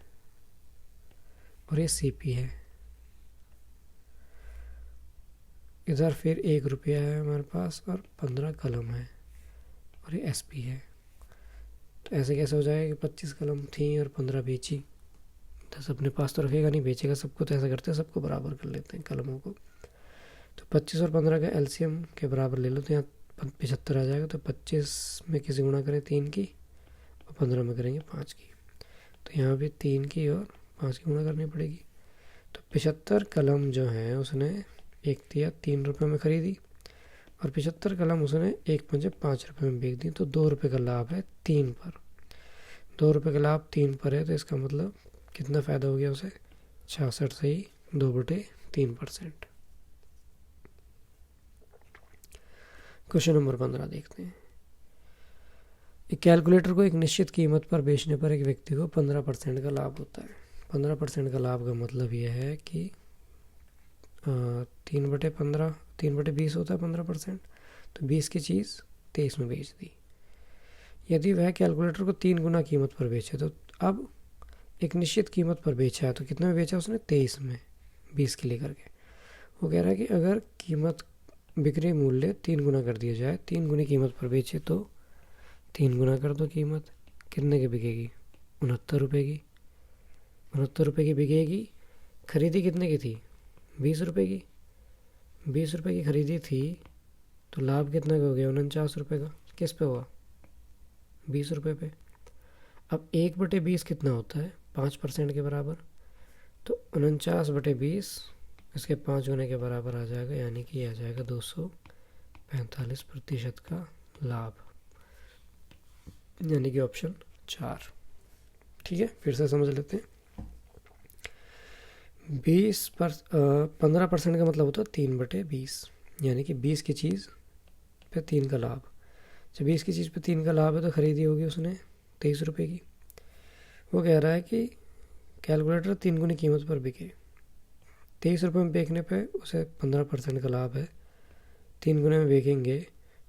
Speaker 1: और ये CP है। इधर फिर 1 रुपया है हमारे पास और 15 कलम है और ये SP है। तो ऐसे कैसे हो जाएगा कि 25 कलम थी और 15 बेची? 10 अपने पास तो रखेगा नहीं, बेचेगा सबको, तो ऐसा करते हैं सबको बराबर कर लेते हैं कलमों को। तो 25 और 15 का LCM के बराबर ले लो, तो यहाँ 75 आ जाएगा। तो 25 में किसी गुणा करें 3 की और 15 में करेंगे 5 की, तो यहाँ भी 3 की और 5 की गुणा करनी पड़ेगी। तो 75 कलम जो है उसने 3 रुपये में ख़रीदी और 75 कलम उसने 5 रुपये में बेच दी, तो 2 रुपये का लाभ है 3 पर। 2 रुपये का लाभ 3 पर है, तो इसका मतलब कितना फ़ायदा हो गया उसे? 66 से ही 2/3%। क्वेश्चन नंबर 15 देखते हैं। एक कैलकुलेटर को एक निश्चित कीमत पर बेचने पर एक व्यक्ति को 15% का लाभ होता है। 15% का लाभ का मतलब यह है कि 3/15, 3/20 होता है 15%, तो 20 की चीज़ 23 में बेच दी। यदि वह कैलकुलेटर को 3 गुना कीमत पर बेचे, तो अब एक निश्चित कीमत पर बेचा है, तो कितने में बेचा उसने? 23 में, 20 के लेकर के। वो कह रहा है कि अगर कीमत बिक्री मूल्य 3 गुना कर दिया जाए, 3 गुनी कीमत पर बेचे तो 3 गुना कर दो कीमत, कितने की बिकेगी? 69 रुपये की। 69 रुपये की बिकेगी। खरीदी कितने की थी? 20 रुपये की। 20 रुपये की खरीदी थी, तो लाभ कितना का हो गया? 49 रुपये का। किस पे हुआ? 20 रुपये पे। अब 1/20 कितना होता है? 5% के बराबर। तो 49/20 इसके 5 गुने के बराबर आ जाएगा, यानी कि आ जाएगा 245% का लाभ, यानी कि ऑप्शन 4। ठीक है, फिर से समझ लेते हैं। 15% का मतलब होता है 3/20, यानी कि 20 की चीज़ पे 3 का लाभ। जब 20 की चीज़ पे 3 का लाभ है तो खरीदी होगी उसने 23 रुपये की। वो कह रहा है कि कैलकुलेटर 3 गुनी कीमत पर बिके, ₹23 में बेचने पे उसे 15% का लाभ है। 3 गुने में बेचेंगे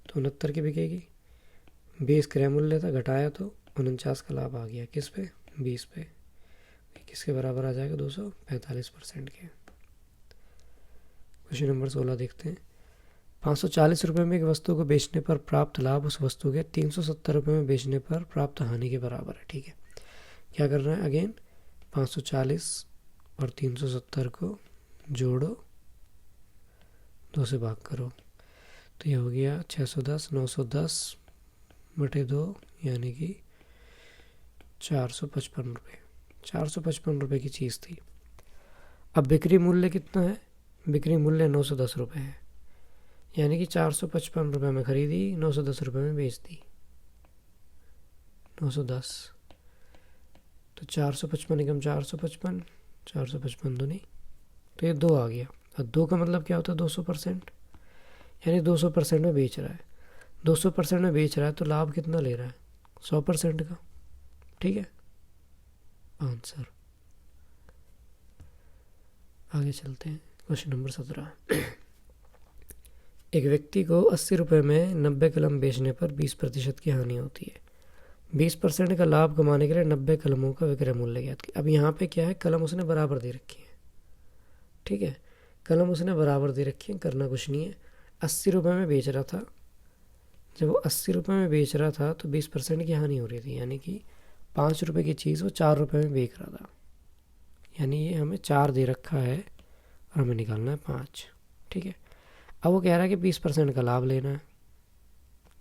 Speaker 1: तो 69 की बिकेगी। 20 क्रय मूल्य था, घटाया तो 49 का लाभ आ गया। किस पे? 20 पे। किसके बराबर आ जाएगा? 245% के। क्वेश्चन नंबर 16 देखते हैं। ₹540 में एक वस्तु को बेचने पर प्राप्त लाभ उस वस्तु के ₹370 में बेचने पर प्राप्त हानि के बराबर है। ठीक है, क्या करना है? अगेन 540 और 370 को जोड़ो, 2 से भाग करो, तो ये हो गया 610, 910 बटे 2 यानी कि 455 रुपये। 455 रुपये की चीज़ थी। अब बिक्री मूल्य कितना है? बिक्री मूल्य 910 रुपये है, यानी कि 455 रुपये में खरीदी, 910 रुपये में बेच दी। 910 तो 455 एकम 455, 455 दूनी, तो ये 2 आ गया। और 2 का मतलब क्या होता है? 200%, यानी 200% में बेच रहा है। 200% में बेच रहा है तो लाभ कितना ले रहा है? 100% का। ठीक है, आंसर। आगे चलते हैं। Question number 17। एक व्यक्ति को 80 रुपये में 90 कलम बेचने पर 20% की हानि होती है। 20% का लाभ कमाने के लिए 90 कलमों का विक्रय मूल्य ज्ञात किया। अब यहाँ पे क्या है? कलम उसने बराबर दे रखी है। ठीक है, कलम उसने बराबर दे रखी है, करना कुछ नहीं है। 80 रुपये में बेच रहा था। जब वो 80 रुपये में बेच रहा था तो 20% की हानि हो रही थी, यानी कि 5 रुपये की चीज़ वो 4 रुपये में बेच रहा था। यानी ये हमें 4 दे रखा है और हमें निकालना है 5। ठीक है, अब वो कह रहा है कि 20% का लाभ लेना है।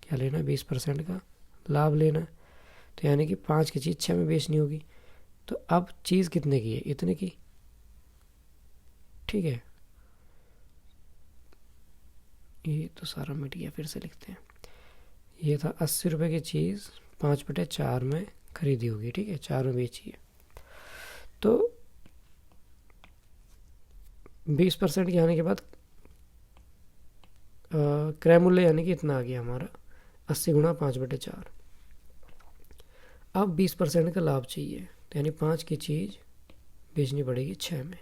Speaker 1: क्या लेना है? 20% का लाभ लेना है। तो यानी कि 5 की चीज़ 6 में बेचनी होगी। तो अब चीज़ कितने की है? इतने की। ठीक है, ये तो सारा मिट गया, फिर से लिखते हैं। ये था 80 रुपये की चीज़ 5/4 में खरीदी होगी। ठीक है, 4 में बेची है। तो 20% की आने के बाद क्रय मूल्य यानी कि इतना आ गया हमारा 80 गुणा 5/4। अब 20% का लाभ चाहिए, तो यानी 5 की चीज़ बेचनी पड़ेगी 6 में,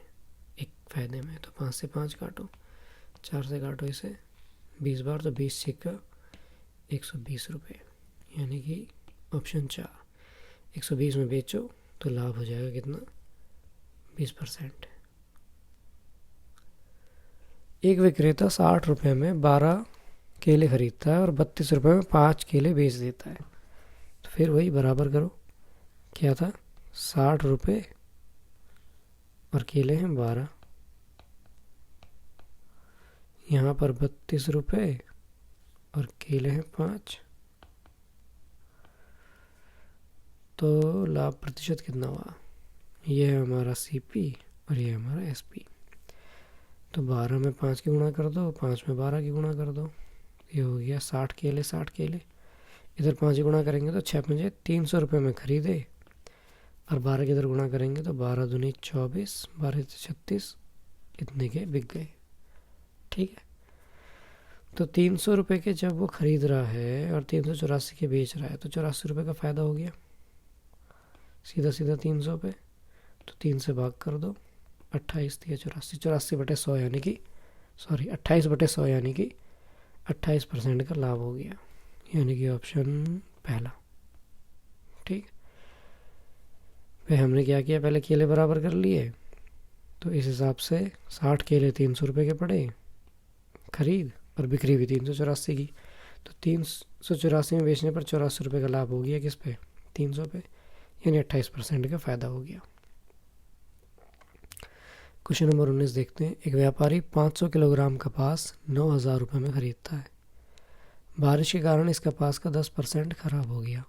Speaker 1: एक फायदे में। तो 5 से 5 काटो, 4 से काटो इसे 20 बार, तो 20 सिक्का 120 रुपये, यानी कि ऑप्शन 4। 120 में बेचो तो लाभ हो जाएगा कितना? 20%। एक विक्रेता 60 रुपये में 12 केले खरीदता है और 32 रुपये में 5 केले बेच देता है। तो फिर वही बराबर करो, क्या था? 60 रुपये और केले हैं 12, यहाँ पर 32 रुपये और केले हैं 5, तो लाभ प्रतिशत कितना हुआ? ये है हमारा CP और ये हमारा SP। तो 12 में 5 की गुणा कर दो, 5 में 12 की गुणा कर दो, ये हो गया 60 केले। 60 केले इधर 5 की गुणा करेंगे तो 6 पंजे 300 रुपये में खरीदे, और 12 की इधर गुणा करेंगे तो 12 दूनी 24, 12 36, इतने के बिक गए। ठीक है, तो 300 रुपये के जब वो खरीद रहा है और 384 के बेच रहा है, तो 84 रुपये का फ़ायदा हो गया सीधा सीधा 300 पे। तो 3 से भाग कर दो, 28 थी 84, 84/100 यानी कि 28/100 यानी कि 28% का लाभ हो गया, यानी कि ऑप्शन पहला। ठीक, फिर हमने क्या किया? पहले केले बराबर कर लिए, तो इस हिसाब से 60 केले 300 रुपये के पड़े खरीद, और बिक्री भी 384 की। तो 384 में बेचने पर 84 रुपये का लाभ हो गया किस पे? 300 पे, यानी 28% का फ़ायदा हो गया। क्वेश्चन नंबर 19 देखते हैं। एक व्यापारी 500 किलोग्राम कपास 9,000 रुपये में खरीदता है। बारिश के कारण इस कपास का 10% खराब हो गया।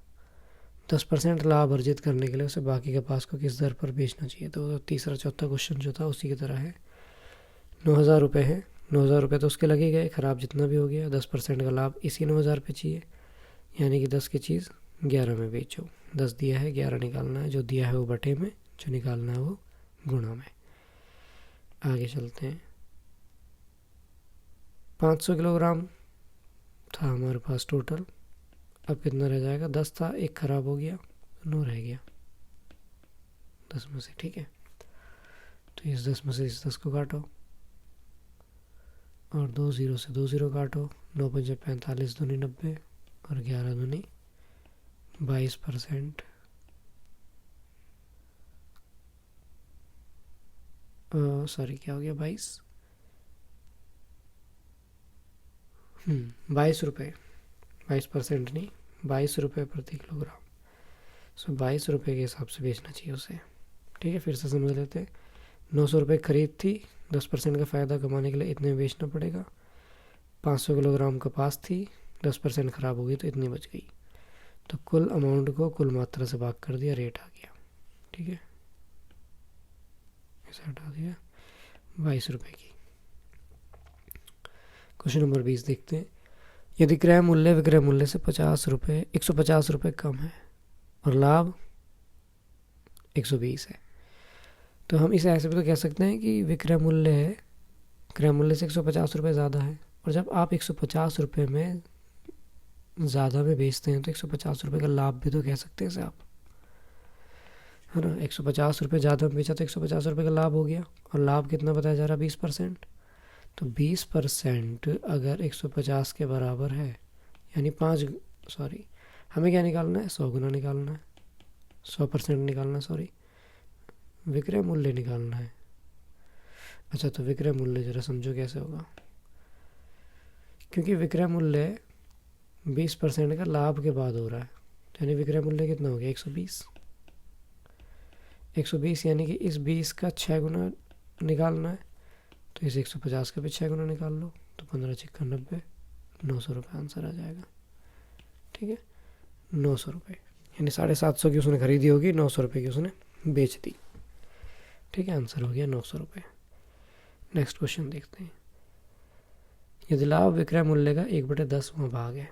Speaker 1: 10% लाभ अर्जित करने के लिए उसे बाकी कपास को किस दर पर बेचना चाहिए? तो तीसरा चौथा क्वेश्चन जो था उसी की तरह है। 9,000 रुपये है, 9,000 रुपये तो उसके लगे गए, खराब जितना भी हो गया। 10% का लाभ इसी 9,000 पे चाहिए, यानी कि 10 की चीज़ 11 में बेचो। 10 दिया है, 11 निकालना है। जो दिया है वो बटे में, जो निकालना है वो गुणा में। आगे चलते हैं। 500 किलोग्राम था हमारे पास टोटल, अब कितना रह जाएगा? 10 था, एक खराब हो गया, 9 रह गया 10 में से। ठीक है, तो इस 10 में से इस 10 को काटो और 2 0 से 2 0 काटो। 9 पंजे 45, दूनी 90 और 11 दूनी 22%। सॉरी क्या हो गया 22 रुपये, 22% नहीं 22 रुपये प्रति किलोग्राम। सो 22 रुपये के हिसाब से बेचना चाहिए उसे। ठीक है, फिर से समझ लेते हैं। 900 रुपये खरीद थी, 10% का फ़ायदा कमाने के लिए इतने में बेचना पड़ेगा। 500 किलोग्राम कपास थी, 10% ख़राब हो गई तो इतनी बच गई। तो कुल अमाउंट को कुल मात्रा से भाग कर दिया, रेट आ गया। ठीक है, ऐसे हटा दिया 22 रुपये की। क्वेश्चन नंबर 20 देखते हैं। यदि क्रय मूल्य विक्रय मूल्य से 150 रुपये कम है और लाभ 120 है, तो हम इसे ऐसे भी तो कह सकते हैं कि विक्रय मूल्य है, क्रय मूल्य से 150 रुपये ज़्यादा है। और जब आप 150 रुपये में ज़्यादा में बेचते हैं तो 150 रुपये का लाभ भी तो कह सकते हैं इसे आप, है ना। 150 रुपये ज़्यादा में बेचा तो 150 रुपये का लाभ हो गया। और लाभ कितना बताया जा रहा है? 20%। तो 20% अगर 150 के बराबर है, यानी हमें क्या निकालना है? 100 गुना निकालना है, 100% निकालना, विक्रय मूल्य निकालना है। अच्छा, तो विक्रय मूल्य ज़रा समझो कैसे होगा, क्योंकि विक्रय मूल्य 20% का लाभ के बाद हो रहा है, यानी विक्रय मूल्य कितना हो गया? 120 यानी कि इस 20 का 6 गुना निकालना है, तो इस 150 का भी 6 गुना निकाल लो, तो 15 छिक्का 90, 900 रुपये आंसर आ जाएगा। ठीक है, 900 रुपये, यानी 750 की उसने खरीदी होगी, 900 रुपये की उसने बेच दी। ठीक है, आंसर हो गया 900 रुपये। नेक्स्ट क्वेश्चन देखते हैं। यदि लाभ विक्रय मूल्य का 1/10वां भाग है,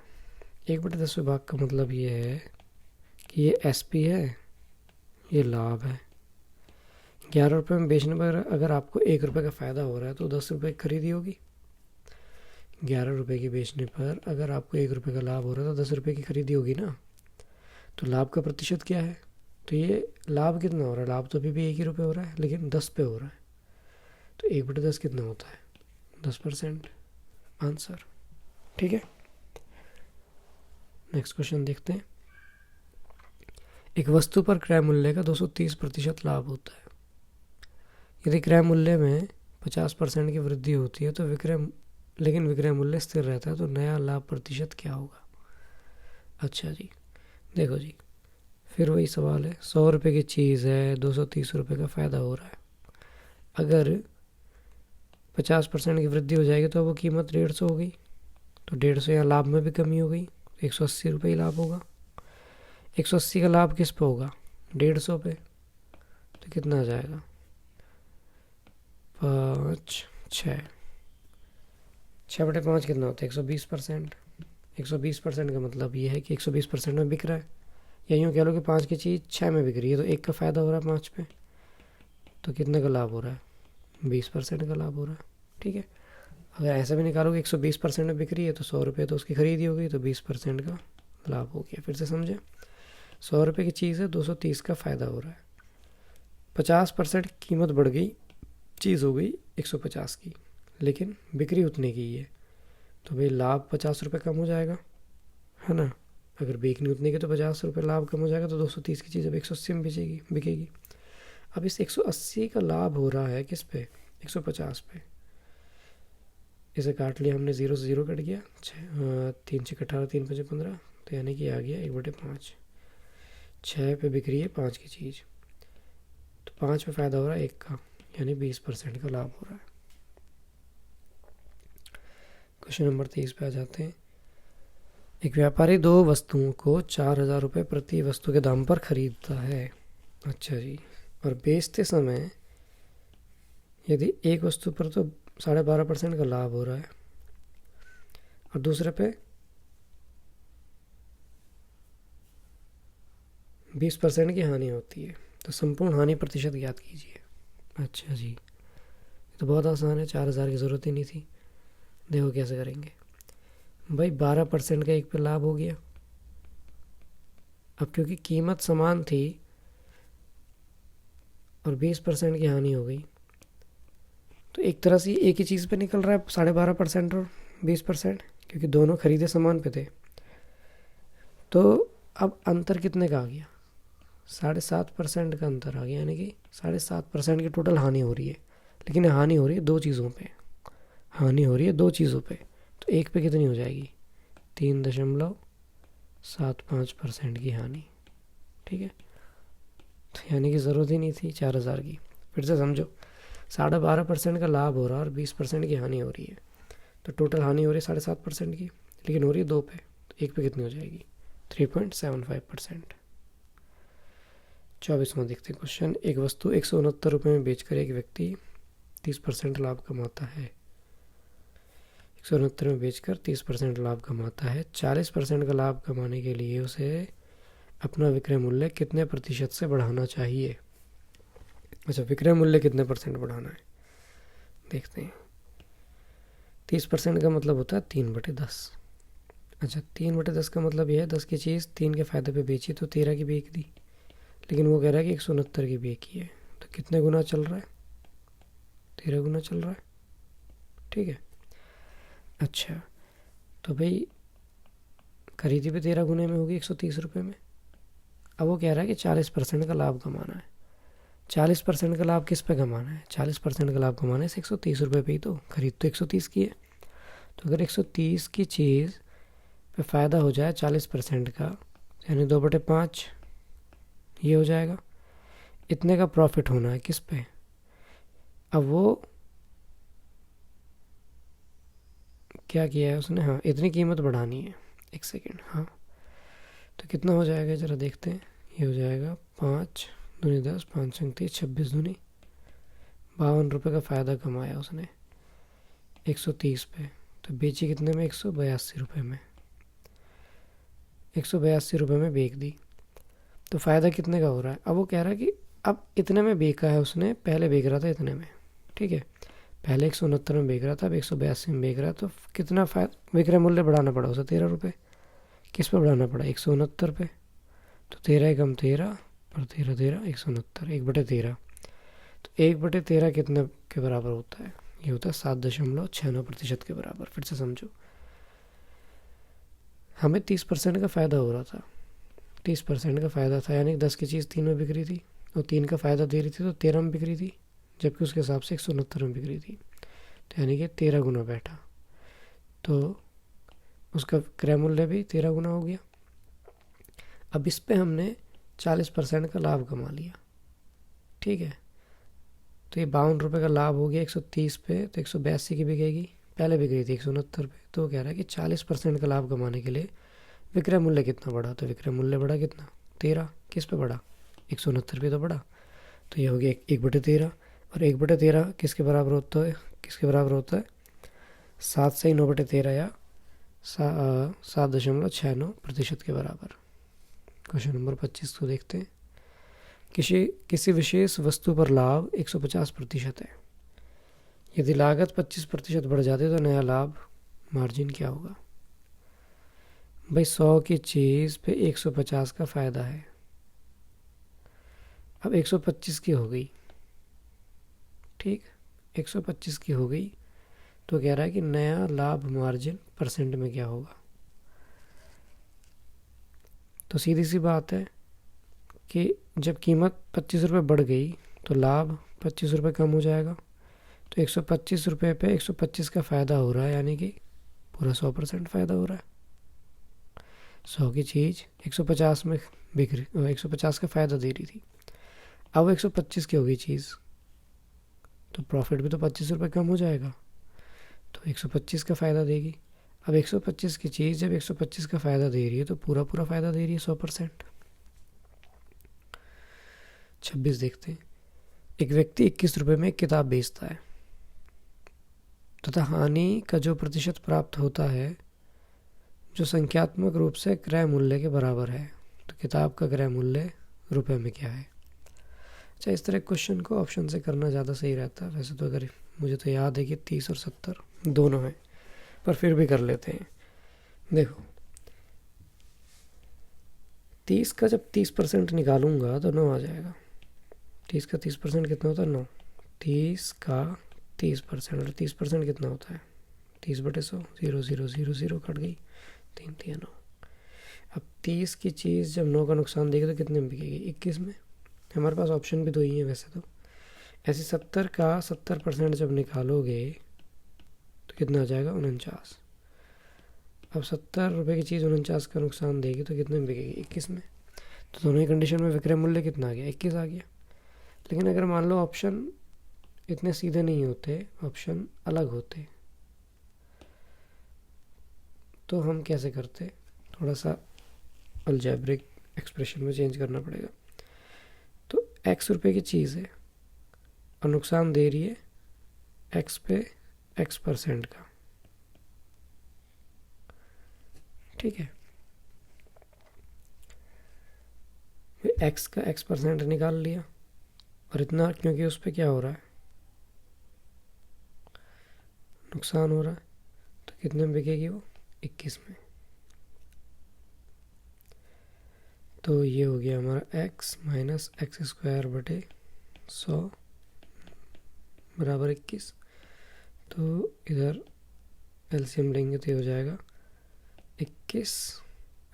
Speaker 1: 1/10वें भाग का मतलब ये है कि ये SP है, ये लाभ है। 11 रुपये में बेचने पर अगर आपको 1 रुपये का फ़ायदा हो रहा है तो 10 रुपये खरीदी होगी। 11 रुपये की बेचने पर अगर आपको 1 रुपये का लाभ हो रहा है तो 10 रुपये की खरीदी होगी ना। तो लाभ का प्रतिशत क्या है? तो ये लाभ कितना हो रहा है? लाभ तो अभी भी 1 ही रुपये हो रहा है, लेकिन 10 पे हो रहा है, तो 1/10 कितना होता है? 10% आंसर। ठीक है, नेक्स्ट क्वेश्चन देखते हैं। एक वस्तु पर क्रय मूल्य का 230% लाभ होता है। यदि क्रय मूल्य में 50% की वृद्धि होती है तो लेकिन विक्रय मूल्य स्थिर रहता है, तो नया लाभ प्रतिशत क्या होगा? अच्छा जी, देखो जी, फिर वही सवाल है। 100 रुपये की चीज़ है, 230 रुपये का फ़ायदा हो रहा है। अगर 50% की वृद्धि हो जाएगी तो वो कीमत 150 हो गई, तो 150 यहाँ लाभ में भी कमी हो गई, 180 रुपये ही लाभ होगा। 180 का लाभ किस पे होगा? 150 पे, तो कितना आ जाएगा? 6/5 कितना होता है? 120%। 120% का मतलब ये है कि 120% में बिक रहा है, या यूँ कह लो कि 5 की चीज़ 6 में बिक रही है, तो 1 का फ़ायदा हो रहा है 5 पे, तो कितने का लाभ हो रहा है? 20% का लाभ हो रहा है। ठीक है, अगर ऐसा भी निकालोगे 120% में बिक रही है तो 100 रुपये तो उसकी खरीदी हो गई, तो 20% का लाभ हो गया। फिर से समझे, 100 रुपये की चीज़ है, 230 का फ़ायदा हो रहा है, 50% कीमत बढ़ गई, चीज़ हो गई 150 की, लेकिन बिक्री उतने की है, तो भाई लाभ 50 रुपये कम हो जाएगा, है ना। अगर बेचनी उतने की तो 50 रुपये लाभ कम हो जाएगा, तो 230 की चीज़ अब 180 में बिकेगी। अब इस 180 का लाभ हो रहा है किस पे? 150 पे। इसे काट लिया हमने, 0 से 0 कट गया, 3 6 18, 3 5 15, तो यानी कि आ गया 1/5। 6 पे बिक रही है 5 की चीज़, तो 5 पे फ़ायदा हो रहा है 1 का, यानी 20% का लाभ हो रहा है। क्वेश्चन नंबर 30 पे आ जाते हैं। एक व्यापारी 2 वस्तुओं को 4000 रुपये प्रति वस्तु के दाम पर खरीदता है। अच्छा जी, और बेचते समय यदि एक वस्तु पर तो 12.5% का लाभ हो रहा है और दूसरे पे 20% की हानि होती है, तो संपूर्ण हानि प्रतिशत ज्ञात कीजिए। अच्छा जी, ये तो बहुत आसान है, 4000 की ज़रूरत ही नहीं थी। देखो कैसे करेंगे भाई, 12% का एक पे लाभ हो गया। अब क्योंकि कीमत समान थी और 20% की हानि हो गई, तो एक तरह से एक ही चीज़ पे निकल रहा है 12.5% और 20%, क्योंकि दोनों खरीदे सामान पे थे। तो अब अंतर कितने का आ गया? 7.5% का अंतर आ गया, यानी कि 7.5% की टोटल हानि हो रही है। लेकिन हानि हो रही है दो चीज़ों पे, हानि हो रही है दो चीज़ों पे। तो एक पे कितनी हो जाएगी? 3.75% की हानि। ठीक है, तो यानी कि ज़रूरत ही नहीं थी 4,000 की। फिर से समझो, 12.5% का लाभ हो रहा है और 20% की हानि हो रही है। तो टोटल हानि हो रही है 7.5% की, लेकिन हो रही है दो पे, तो एक पे कितनी हो जाएगी? 3.75%। 24वां देखते हैं क्वेश्चन। एक वस्तु 169 रुपये में बेचकर एक व्यक्ति 30% लाभ कमाता है। 169 में बेचकर 30% लाभ कमाता है। 40% का लाभ कमाने के लिए उसे अपना विक्रय मूल्य कितने प्रतिशत से बढ़ाना चाहिए? अच्छा, विक्रय मूल्य कितने परसेंट बढ़ाना है देखते हैं। 30% का मतलब होता है 3/10। अच्छा, 3/10 का मतलब यह है 10 की चीज़ 3 के फ़ायदे पे बेची तो 13 की बेच दी, लेकिन वो कह रहा है कि 169 की बेची है, तो कितने गुना चल रहा है? 13 गुना चल रहा है। ठीक है, अच्छा तो भाई खरीदी भी 13 गुने में होगी 130 रुपये में। अब वो कह रहा है कि 40% का लाभ कमाना है। 40% का लाभ किस पे कमाना है? 40% का लाभ कमाना है 130 रुपये पे ही, तो खरीद तो 130 की है। तो अगर 130 की चीज़ पे फ़ायदा हो जाए 40% का, यानी 2/5 ये हो जाएगा। इतने का प्रॉफिट होना है किस पे? अब वो क्या किया है उसने? हाँ, इतनी कीमत बढ़ानी है। एक सेकेंड, हाँ तो कितना हो जाएगा ज़रा देखते हैं। ये हो जाएगा 5 दूनी 10, 5 संग 30, 26 दूनी 52 रुपये का फ़ायदा कमाया उसने 130 पे। तो बेची कितने में? 182 रुपये में। 182 रुपये में बेच दी, तो फ़ायदा कितने का हो रहा है? अब वो कह रहा है कि अब इतने में बेचा है उसने, पहले बेच रहा था इतने में। ठीक है, पहले 169 में बेच रहा था, अब 182 में बेच रहा है, तो कितना विक्रय मूल्य बढ़ाना पड़ा उसे? 13 रुपये। किस पे बढ़ाना पड़ा? 169 पे। तो 13 कम 13 और 13 13 169, 1/13। तो 1/13 कितने के बराबर होता है? ये होता है 7.69% के बराबर। फिर से समझो, हमें 30% का फ़ायदा हो रहा था, 30% का फ़ायदा था, यानी 10 की चीज़ 3 में बिक रही थी और 3 का फ़ायदा दे रही थी, तो 13 में बिक रही थी, जबकि उसके हिसाब से 169 में बिक रही थी। तो यानी कि 13 गुना बैठा, तो उसका क्रय मूल्य भी 13 गुना हो गया। अब इस पे हमने 40% का लाभ कमा लिया। ठीक है, तो ये 52 रुपये का लाभ हो गया 130 पे, तो 182 की बिकेगी, पहले बिक रही थी 169 पे। तो वो कह रहा है कि 40% का लाभ कमाने के लिए विक्रय मूल्य कितना बढ़ा? तो विक्रय मूल्य बढ़ा कितना? 13। किस पे बढ़ा? 169 पे तो बढ़ा। तो ये हो गया 1/13, और 1/13 किसके बराबर होता है? किसके बराबर होता है? 7 से ही 9/13 या 7.69% के बराबर। क्वेश्चन नंबर 25 को देखते हैं। किसी विशेष वस्तु पर लाभ 150% है। यदि लागत 25% बढ़ जाती है तो नया लाभ मार्जिन क्या होगा? भाई 100 की चीज़ पे 150 का फ़ायदा है। अब 125 की हो गई, ठीक, 125 की हो गई, तो कह रहा है कि नया लाभ मार्जिन परसेंट में क्या होगा? तो सीधी सी बात है कि जब कीमत 25 रुपये बढ़ गई तो लाभ 25 रुपये कम हो जाएगा। तो 125 रुपये पे 125 का फ़ायदा हो रहा है, यानी कि पूरा 100% फ़ायदा हो रहा है। 100 की चीज़ 150 में बिक रही, 150 का फ़ायदा दे रही थी, अब 125 की होगी चीज़, तो प्रॉफिट भी तो 25 रुपये कम हो जाएगा, तो 125 का फ़ायदा देगी। अब 125 की चीज़ जब 125 का फ़ायदा दे रही है तो पूरा पूरा फ़ायदा दे रही है 100%। 26 देखते हैं। एक व्यक्ति 21 रुपये में एक किताब बेचता है तथा हानि का जो प्रतिशत प्राप्त होता है जो संख्यात्मक रूप से क्रय मूल्य के बराबर है, तो किताब का क्रय मूल्य रुपए में क्या है? अच्छा, इस तरह क्वेश्चन को ऑप्शन से करना ज़्यादा सही रहता है। वैसे तो अगर मुझे तो याद है कि 30 और 70 दोनों हैं, पर फिर भी कर लेते हैं। देखो 30 का जब 30% निकालूंगा तो 9 आ जाएगा। 30 का 30% कितना होता है? 9। 30 का 30%, और 30% कितना होता है 30/100, 0 0 0 0 कट गई, 3 3 9। अब 30 की चीज़ जब 9 का नुकसान देगी तो कितने में बिकेगी 21 में। हमारे पास ऑप्शन भी दो ही है वैसे तो। ऐसे 70 का 70% जब निकालोगे तो कितना आ जाएगा 49। अब 70 रुपये की चीज़ 49 का नुकसान देगी तो कितने में बिकेगी 21 में। तो दोनों ही कंडीशन में विक्रय मूल्य कितना आ गया 21 आ गया। लेकिन अगर मान लो ऑप्शन इतने सीधे नहीं होते, ऑप्शन अलग होते, तो हम कैसे करते, थोड़ा सा अलजेब्रिक एक्सप्रेशन में चेंज करना पड़ेगा। तो x रुपये की चीज़ है और नुकसान दे रही है x पे x% का, ठीक है। x का x% निकाल लिया, और इतना क्योंकि उस पर क्या हो रहा है नुकसान हो रहा है, तो कितने में बिकेगी वो 21 में। तो ये हो गया हमारा x माइनस x²/100 बराबर 21। तो इधर एलसीएम लेंगे तो ये हो जाएगा 21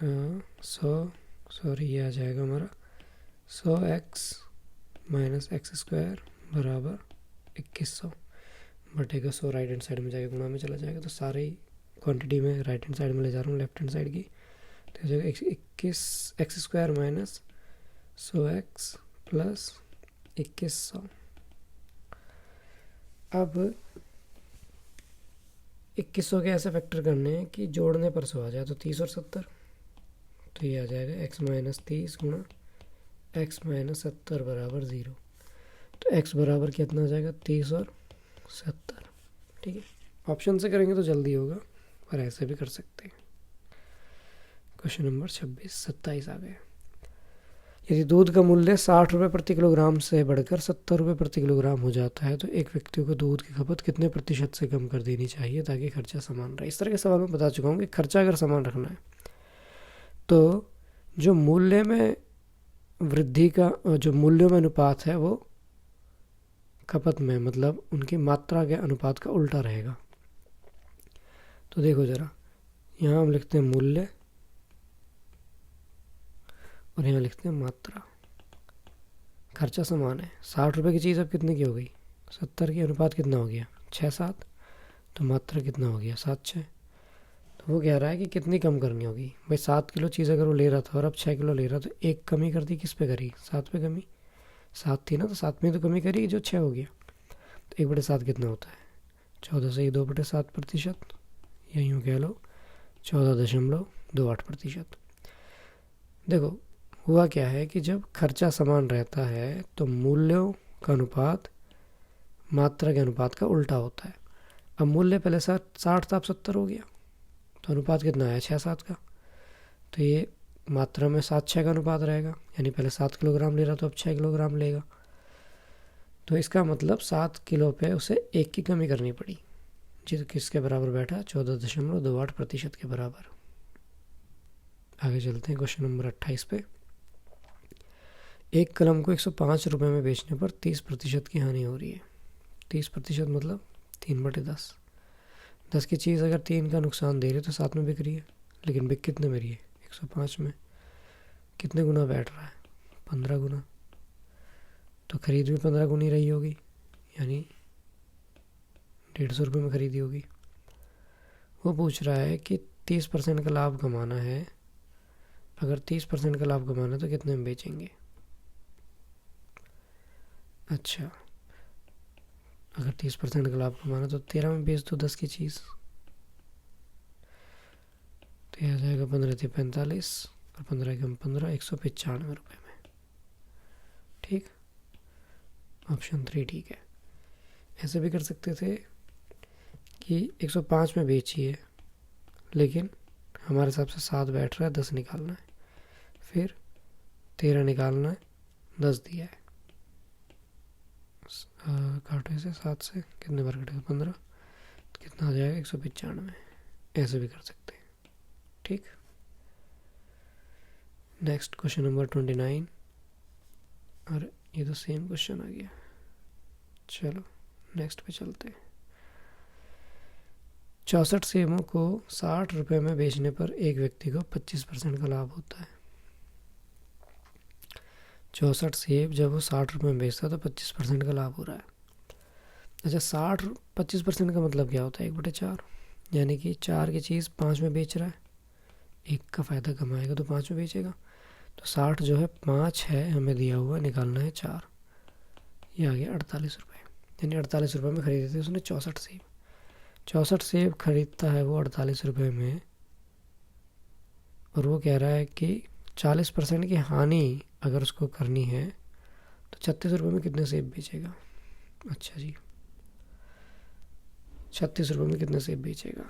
Speaker 1: 100, सॉरी ये आ जाएगा हमारा 100x माइनस x² बराबर 2100 बटेगा 100 राइट हैंड साइड में जाके गुणा में चला जाएगा। तो सारे ही क्वांटिटी में राइट हैंड साइड में ले जा रहा हूँ लेफ्ट हैंड साइड की। तो हो जाएगा 21 x² माइनस 100x प्लस 2100। अब 2100 के ऐसे फैक्टर करने हैं कि जोड़ने पर 100 आ जाए, तो 30 और 70, तो ये आ जाएगा x माइनस 30 गुणा x माइनस 70 बराबर 0। तो x बराबर कितना आ जाएगा 30 और 70, ठीक है। ऑप्शन से करेंगे तो जल्दी होगा, पर ऐसे भी कर सकते हैं। क्वेश्चन नंबर 27 आ गया। यदि दूध का मूल्य 60 रुपये प्रति किलोग्राम से बढ़कर 70 रुपये प्रति किलोग्राम हो जाता है तो एक व्यक्ति को दूध की खपत कितने प्रतिशत से कम कर देनी चाहिए ताकि खर्चा समान रहे। इस तरह के सवाल में बता चुका हूँ कि खर्चा अगर समान रखना है तो जो मूल्य में वृद्धि का जो मूल्यों में अनुपात है वो खपत में मतलब उनकी मात्रा के अनुपात का उल्टा रहेगा। तो देखो ज़रा, यहाँ हम लिखते हैं मूल्य और यहाँ लिखते हैं मात्रा। खर्चा समान है, 60 रुपये की चीज़ अब कितने की हो गई 70 की, अनुपात कितना हो गया 6 7, तो मात्रा कितना हो गया 7 6। तो वो कह रहा है कि कितनी कम करनी होगी भाई। 7 किलो चीज़ अगर वो ले रहा था और अब 6 किलो ले रहा, तो एक कमी कर दी, किस पे करी 7 पे कमी। 7 थी ना, तो 7 में तो कमी करी जो 6 हो गया। तो 1/7 कितना होता है 14 से 2/7%, या यूँ कह लो 14.28%। देखो हुआ क्या है कि जब खर्चा समान रहता है तो मूल्यों का अनुपात मात्रा के अनुपात का उल्टा होता है। अब मूल्य पहले 60 था, अब 70 हो गया, तो अनुपात कितना आया 6 7 का। तो ये मात्रा में 7 6 का अनुपात रहेगा, यानी पहले 7 किलोग्राम ले रहा तो अब 6 किलोग्राम लेगा। तो इसका मतलब 7 किलो पे उसे 1 की कमी करनी पड़ी, जो किसके बराबर बैठा 14.28% के बराबर। आगे चलते हैं क्वेश्चन नंबर 28 पे। एक कलम को 105 रुपये में बेचने पर 30% की हानि हो रही है। 30% मतलब 3/10। 10 की चीज़ अगर 3 का नुकसान दे रही है तो 7 में बिक रही है, लेकिन बिक कितने में रही है 105 में। कितने गुना बैठ रहा है 15 गुना। तो खरीद भी 15 गुनी रही होगी, यानी 150 रुपये में खरीदी होगी। वो पूछ रहा है कि 30% का लाभ कमाना है, अगर 30% का लाभ कमाना है तो कितने में बेचेंगे। अच्छा, अगर 30% का लाभ कमाना तो 13 में बेच दो 10 की चीज़, तो यह आ जाएगा 15 × 45 और 15 × 15 195 रुपये में। ठीक, ऑप्शन 3 ठीक है। ऐसे भी कर सकते थे कि 105 में बेचिए, लेकिन हमारे हिसाब से 7 बैठ रहा है, 10 निकालना है, फिर 13 निकालना है, 10 दिया है, काटो इसे 7 से, कितने बार कटेगा 15, तो कितना आ जाएगा 195। ऐसे भी कर सकते हैं। ठीक, नेक्स्ट क्वेश्चन नंबर 29, और ये तो सेम क्वेश्चन आ गया। चलो नेक्स्ट पे चलते हैं। 64 सेबों को 60 रुपये में बेचने पर एक व्यक्ति को 25% का लाभ होता है। 64 सेब जब वो 60 रुपये में बेचता है तो 25% का लाभ हो रहा है। अच्छा, 25% का मतलब क्या होता है? 1/4, यानी कि 4 की चीज़ 5 में बेच रहा है, 1 का फ़ायदा कमाएगा तो 5 में बेचेगा। तो 60 जो है 5 है, हमें दिया हुआ, निकालना है 4, ये आ गया 48 रुपये। यानी 48 रुपये में खरीदे थे उसने 64 सेब। 64 सेब खरीदता है वो 48 रुपये में, और वो कह रहा है कि 40% की हानि अगर उसको करनी है तो 36 रुपये में कितने सेब बेचेगा? अच्छा जी, 36 रुपये में कितने सेब बेचेगा?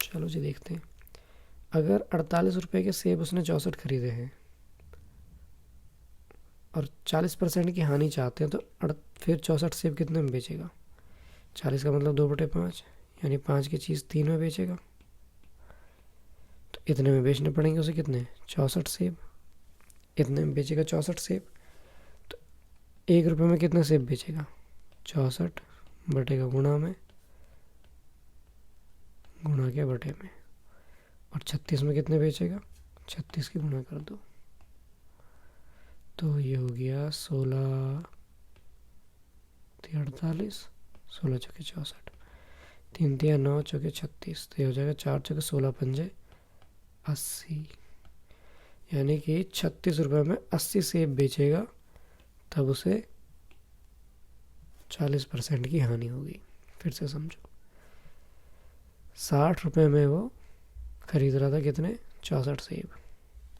Speaker 1: चलो जी देखते हैं। अगर 48 रुपये के सेब उसने 64 खरीदे हैं और 40% की हानि चाहते हैं, तो फिर 64 सेब कितने में बेचेगा? 40 का मतलब 2/5, यानी 5 की चीज़ 3 में बेचेगा। तो इतने में बेचने पड़ेंगे उसे, कितने? 64 सेब। इतने में बेचेगा 64 सेब, तो 1 रुपये में कितने सेब बेचेगा? 64 बटेगा गुणा में, गुणा के बटे में, और 36 में कितने बेचेगा? 36 की गुणा कर दो, तो ये हो गया 16 48, 16 चौके 64, 3 तिया 9 चौके 36, तो ये हो जाएगा 4 चौके 16 पंजे 80, यानी कि 36 रुपये में 80 सेब बेचेगा, तब उसे 40% की हानि होगी। फिर से समझो, 60 रुपये में वो खरीद रहा था कितने? 64 सेब,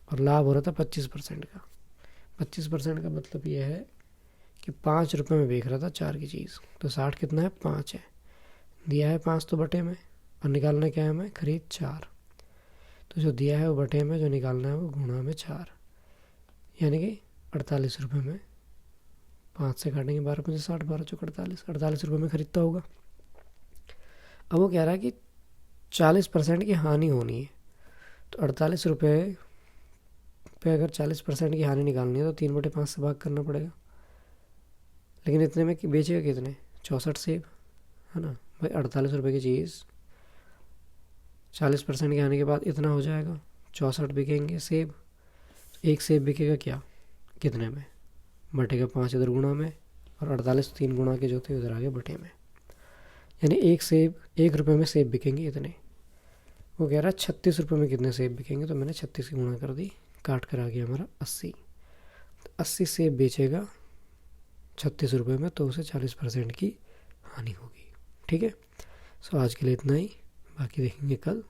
Speaker 1: और लाभ हो रहा था 25% का। 25% का मतलब ये है कि 5 रुपये में बेच रहा था 4 की चीज़, तो 60 कितना है? 5 है, दिया है 5 तो बटे में, और निकालना क्या है हमें? खरीद 4। तो जो दिया है वो बटे में, जो निकालना है वो गुणा में 4, यानी कि 48 रुपये में 5 से काटेंगे 12 5 60, 12 चौक 48, 48 रुपये में खरीदता होगा। अब वो कह रहा है कि 40% की हानि होनी है, तो 48 रुपये पे अगर 40% की हानि निकालनी है तो 3/5 से भाग करना पड़ेगा। लेकिन इतने में कि बेचेगा कितने? 64 सेब, है ना भाई। 48 रुपये की चीज़ 40% के आने के बाद इतना हो जाएगा, 64 बिकेंगे सेब। एक सेब बिकेगा क्या? कितने में? बटेगा 5 इधर गुणा में, और 48 3 गुणा के जो थे उधर आगे बटे में, यानी एक सेब 1 रुपये में सेब बिकेंगे इतने। वो कह रहा है 36 रुपये में कितने सेब बिकेंगे, तो मैंने 36 की गुणा कर दी, काट कर आ गया हमारा 80। तो 80 सेब बेचेगा 36 रुपये में, तो उसे 40% की हानि होगी। ठीक है, सो आज के लिए इतना ही, बाकी देखेंगे कल।